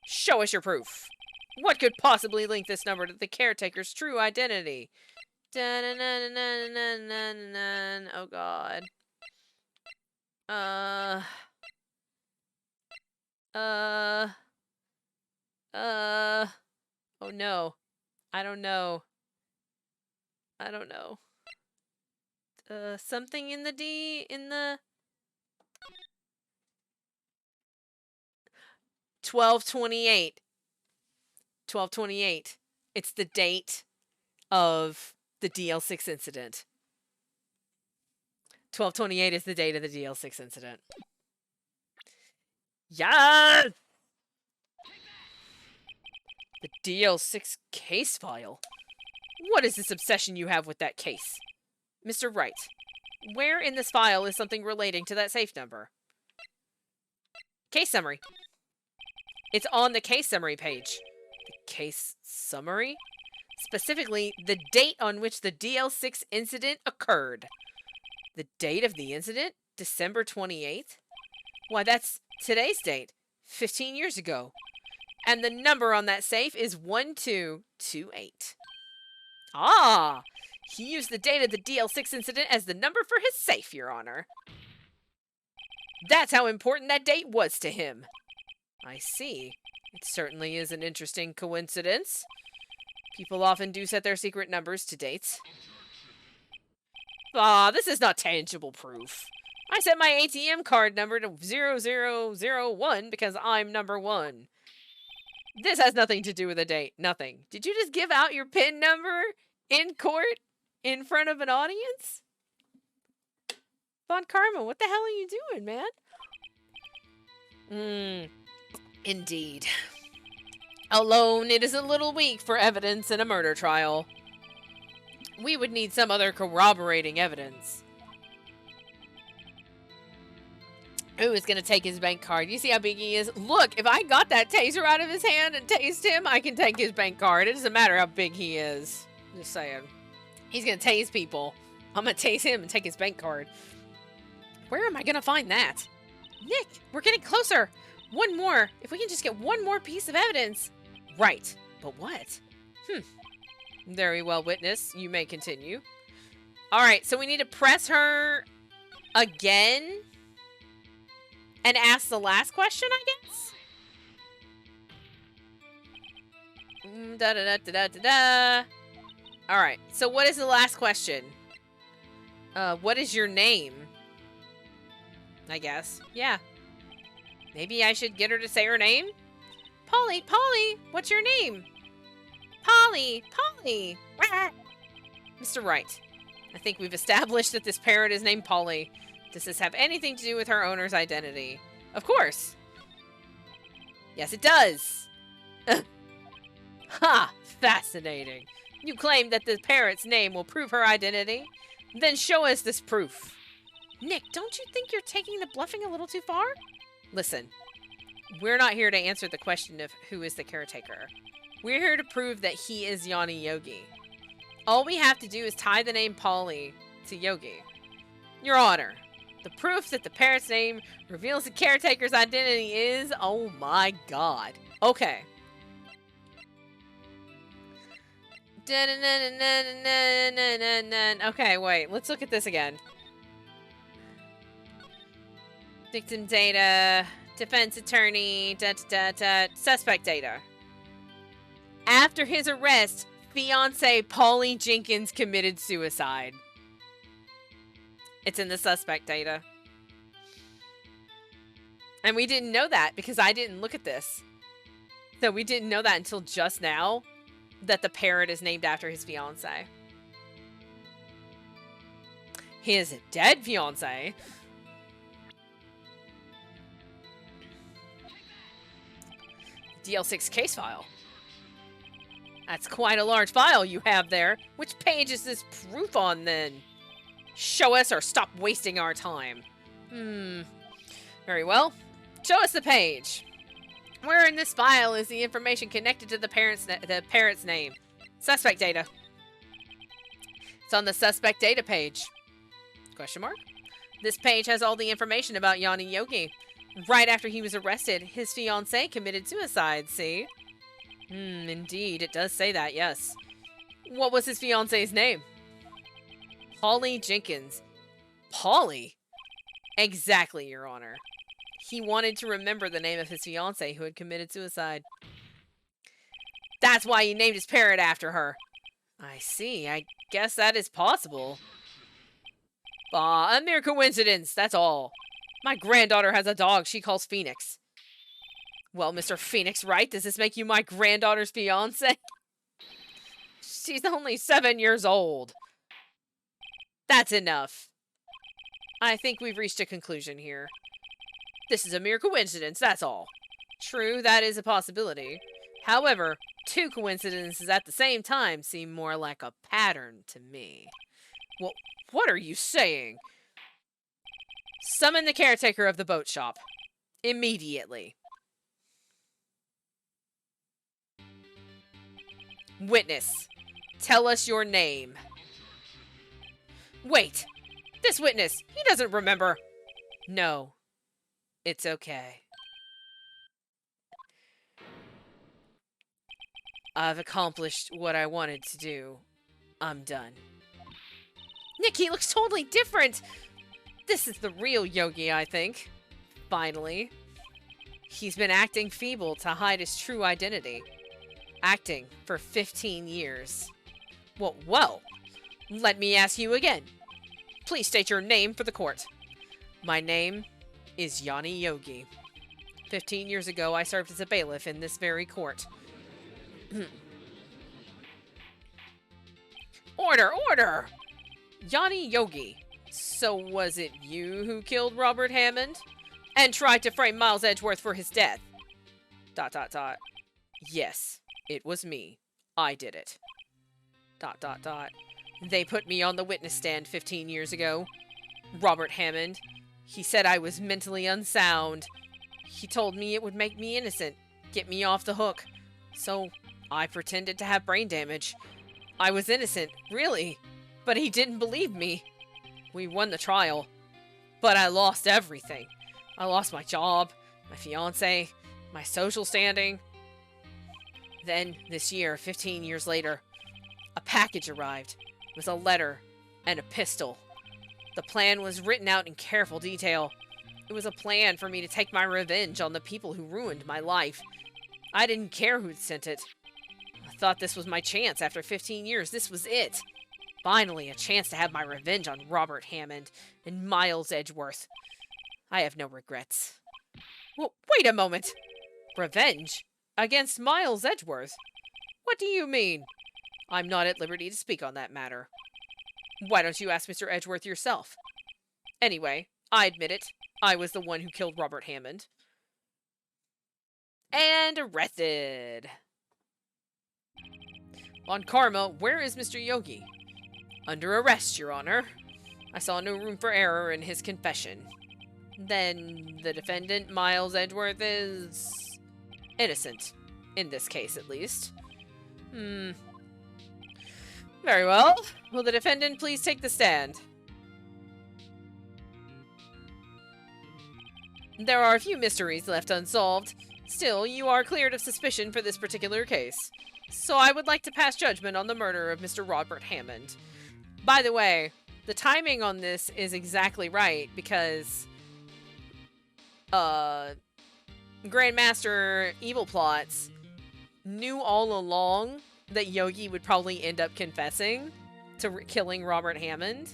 Show us your proof. What could possibly link this number to the caretaker's true identity? Oh, God. Oh, no. I don't know. I don't know. Something in the D, in the... 1228. 1228. It's the date of the DL6 incident. 1228 is the date of the DL6 incident. Yes! The DL6 case file? What is this obsession you have with that case? Mr. Wright, where in this file is something relating to that safe number? Case summary. It's on the case summary page. The case summary? Specifically, the date on which the DL6 incident occurred. The date of the incident? December 28th? Why, that's today's date. 15 years ago. And the number on that safe is 1228. Ah! He used the date of the DL6 incident as the number for his safe, Your Honor. That's how important that date was to him. I see. It certainly is an interesting coincidence. People often do set their secret numbers to dates. Ah, this is not tangible proof. I set my ATM card number to 0001 because I'm number 1. This has nothing to do with a date. Nothing. Did you just give out your PIN number in court in front of an audience? Von Karma, what the hell are you doing, man? Indeed. Alone, it is a little weak for evidence in a murder trial. We would need some other corroborating evidence. Who is going to take his bank card? You see how big he is? Look, if I got that taser out of his hand and tased him, I can take his bank card. It doesn't matter how big he is. Just saying. He's going to tase people. I'm going to tase him and take his bank card. Where am I going to find that? Nick, we're getting closer. One more. If we can just get one more piece of evidence. Right. But what? Very well, witness. You may continue. All right, so we need to press her again and ask the last question, I guess? All right, so what is the last question? What is your name? I guess. Yeah. Maybe I should get her to say her name? Polly, what's your name? Polly. Mr. Wright, I think we've established that this parrot is named Polly. Does this have anything to do with her owner's identity? Of course. Yes, it does. Ha! Fascinating. You claim that the parrot's name will prove her identity? Then show us this proof. Nick, don't you think you're taking the bluffing a little too far? Listen, we're not here to answer the question of who is the caretaker. We're here to prove that he is Yanni Yogi. All we have to do is tie the name Polly to Yogi. Your Honor, the proof that the parrot's name reveals the caretaker's identity is... Oh my God. Okay. Okay, wait. Let's look at this again. Victim data, defense attorney, suspect data. After his arrest, fiancé Polly Jenkins committed suicide. It's in the suspect data. And we didn't know that because I didn't look at this. So we didn't know that until just now that the parrot is named after his fiancé. His dead fiancé? DL6 case file. That's quite a large file you have there. Which page is this proof on, then? Show us or stop wasting our time. Very well. Show us the page. Where in this file is the information connected to the parent's name? Suspect data. It's on the suspect data page. Question mark? This page has all the information about Yanni Yogi. Right after he was arrested, his fiancée committed suicide, see? Indeed, it does say that, yes. What was his fiancée's name? Polly Jenkins. Polly? Exactly, Your Honor. He wanted to remember the name of his fiancée who had committed suicide. That's why he named his parrot after her. I see. I guess that is possible. A mere coincidence, that's all. My granddaughter has a dog she calls Phoenix. Well, Mr. Phoenix Wright, does this make you my granddaughter's fiancé? She's only 7 years old. That's enough. I think we've reached a conclusion here. This is a mere coincidence, that's all. True, that is a possibility. However, 2 coincidences at the same time seem more like a pattern to me. Well, what are you saying? Summon the caretaker of the boat shop. Immediately. Witness, tell us your name. Wait! This witness, he doesn't remember. No. It's okay. I've accomplished what I wanted to do. I'm done. Nick, he looks totally different! This is the real Yogi, I think. Finally. He's been acting feeble to hide his true identity. Acting for 15 years. Well, let me ask you again. Please state your name for the court. My name is Yanni Yogi. 15 years ago, I served as a bailiff in this very court. Order, order! Yanni Yogi. So was it you who killed Robert Hammond? And tried to frame Miles Edgeworth for his death? ... Yes, it was me. I did it. ... They put me on the witness stand 15 years ago. Robert Hammond. He said I was mentally unsound. He told me it would make me innocent, get me off the hook. So I pretended to have brain damage. I was innocent, really. But he didn't believe me. We won the trial. But I lost everything. I lost my job, my fiancé, my social standing. Then, this year, 15 years later, a package arrived. It was a letter and a pistol. The plan was written out in careful detail. It was a plan for me to take my revenge on the people who ruined my life. I didn't care who'd sent it. I thought this was my chance after 15 years. This was it. Finally, a chance to have my revenge on Robert Hammond and Miles Edgeworth. I have no regrets. Well, wait a moment. Revenge? Against Miles Edgeworth? What do you mean? I'm not at liberty to speak on that matter. Why don't you ask Mr. Edgeworth yourself? Anyway, I admit it. I was the one who killed Robert Hammond. And arrested. On Karma, where is Mr. Yogi? Under arrest, Your Honor. I saw no room for error in his confession. Then the defendant, Miles Edgeworth, is innocent. In this case, at least. Very well. Will the defendant please take the stand? There are a few mysteries left unsolved. Still, you are cleared of suspicion for this particular case. So I would like to pass judgment on the murder of Mr. Robert Hammond. By the way, the timing on this is exactly right because Grandmaster Evil Plots knew all along that Yogi would probably end up confessing to killing Robert Hammond.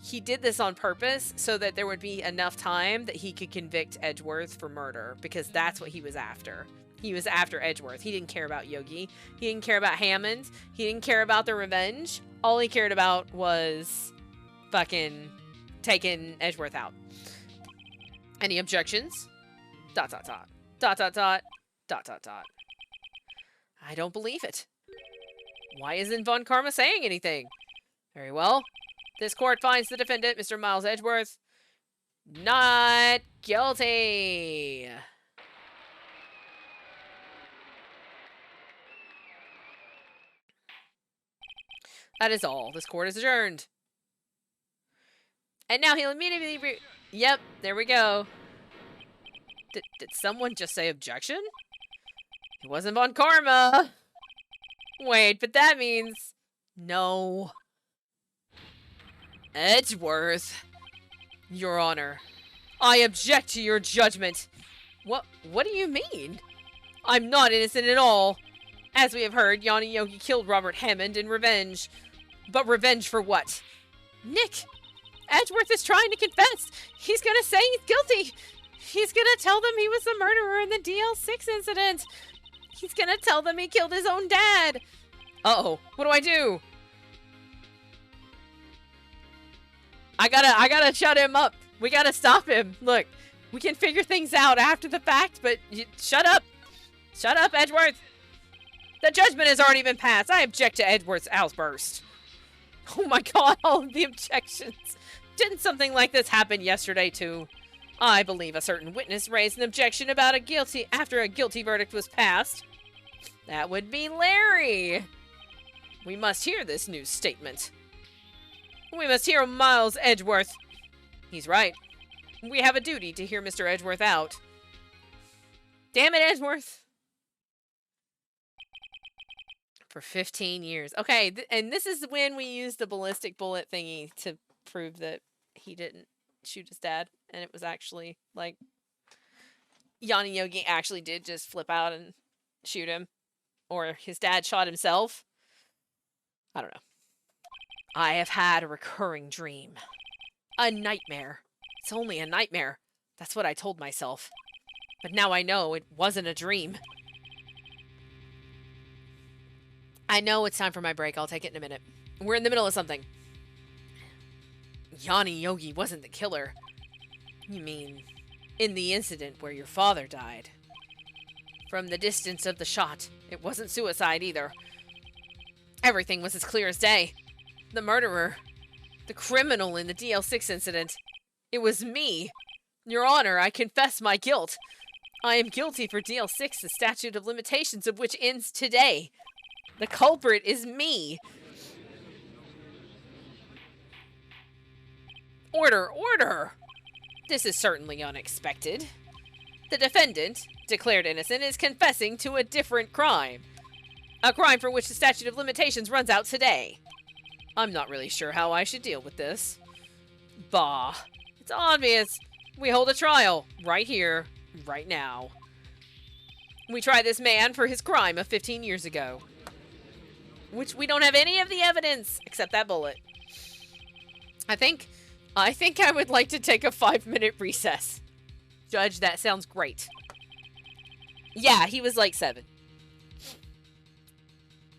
He did this on purpose so that there would be enough time that he could convict Edgeworth for murder, because that's what he was after. He was after Edgeworth. He didn't care about Yogi. He didn't care about Hammond. He didn't care about the revenge. All he cared about was fucking taking Edgeworth out. Any objections? ... Dot, dot, dot. Dot, dot, dot. Dot, dot, dot. I don't believe it. Why isn't Von Karma saying anything? Very well. This court finds the defendant, Mr. Miles Edgeworth, not guilty. That is all. This court is adjourned. And now he'll immediately Yep, there we go. Did someone just say objection? It wasn't Von Karma. Wait, but that means... No. Edgeworth. Your Honor, I object to your judgment. What do you mean? I'm not innocent at all. As we have heard, Yanni Yogi killed Robert Hammond in revenge. But revenge for what? Nick, Edgeworth is trying to confess. He's gonna say he's guilty. He's gonna tell them he was the murderer in the DL6 incident. He's gonna tell them he killed his own dad. Uh-oh, what do I do? I gotta shut him up. We gotta stop him. Look, we can figure things out after the fact, but shut up. Shut up, Edgeworth. The judgment has already been passed. I object to Edgeworth's outburst. Oh my god, all of the objections. Didn't something like this happen yesterday, too? I believe a certain witness raised an objection about after a guilty verdict was passed. That would be Larry. We must hear this new statement. We must hear Miles Edgeworth. He's right. We have a duty to hear Mr. Edgeworth out. Damn it, Edgeworth. For 15 years. Okay, and this is when we used the ballistic bullet thingy to prove that he didn't shoot his dad. And it was actually, like, Yanni Yogi actually did just flip out and shoot him. Or his dad shot himself. I don't know. I have had a recurring dream. A nightmare. It's only a nightmare. That's what I told myself. But now I know it wasn't a dream. I know it's time for my break. I'll take it in a minute. We're in the middle of something. Yanni Yogi wasn't the killer. You mean, in the incident where your father died? From the distance of the shot, it wasn't suicide either. Everything was as clear as day. The murderer, the criminal in the DL6 incident, it was me. Your Honor, I confess my guilt. I am guilty for DL6, the statute of limitations of which ends today. The culprit is me. Order, order! This is certainly unexpected. The defendant, declared innocent, is confessing to a different crime. A crime for which the statute of limitations runs out today. I'm not really sure how I should deal with this. Bah. It's obvious. We hold a trial. Right here. Right now. We try this man for his crime of 15 years ago. Which we don't have any of the evidence, except that bullet. I think I would like to take a 5-minute recess. Judge, that sounds great. Yeah, he was like 7.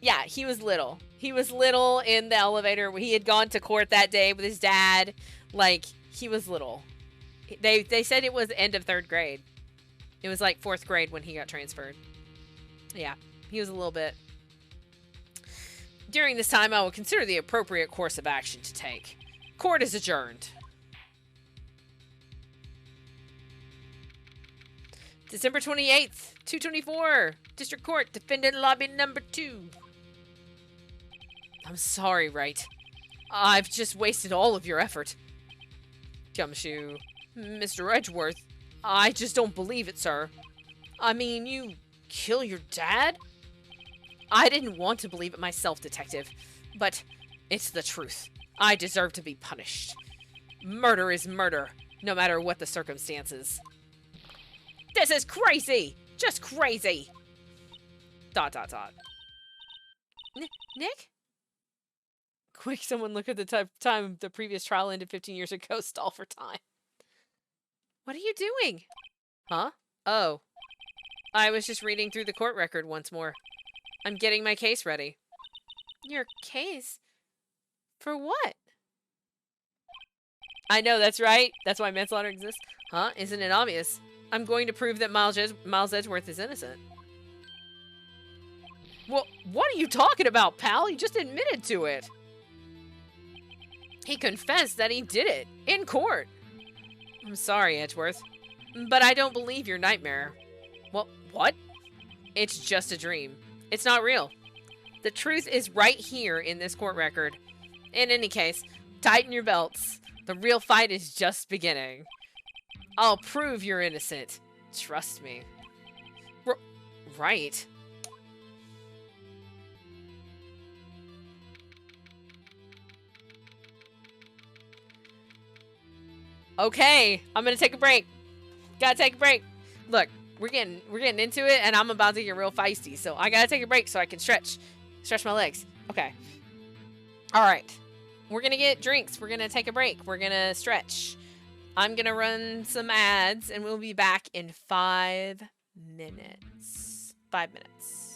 Yeah, he was little. He was little in the elevator. He had gone to court that day with his dad. Like, he was little. They said it was end of 3rd grade. It was like 4th grade when he got transferred. Yeah, he was a little bit. During this time, I will consider the appropriate course of action to take. Court is adjourned. December 28th, 224. District Court, Defendant Lobby number 2. I'm sorry, Wright. I've just wasted all of your effort. Gumshoe. Mr. Edgeworth, I just don't believe it, sir. I mean, you kill your dad? I didn't want to believe it myself, Detective. But it's the truth. I deserve to be punished. Murder is murder, no matter what the circumstances. This is crazy! Just crazy! ... Nick? Quick, someone look at the time the previous trial ended 15 years ago. Stall for time. What are you doing? Huh? Oh. I was just reading through the court record once more. I'm getting my case ready. Your case? For what? I know, that's right. That's why manslaughter exists. Huh? Isn't it obvious? I'm going to prove that Miles Edgeworth is innocent. Well, what are you talking about, pal? You just admitted to it. He confessed that he did it. In court. I'm sorry, Edgeworth. But I don't believe your nightmare. Well, what? It's just a dream. It's not real. The truth is right here in this court record. In any case, tighten your belts. The real fight is just beginning. I'll prove you're innocent. Trust me. Right. Okay, I'm gonna take a break. Gotta take a break. Look, we're getting into it, and I'm about to get real feisty, so I gotta take a break so I can stretch my legs. Okay. All right. We're gonna get drinks. We're gonna take a break. We're gonna stretch. I'm gonna run some ads, and we'll be back in 5 minutes. 5 minutes.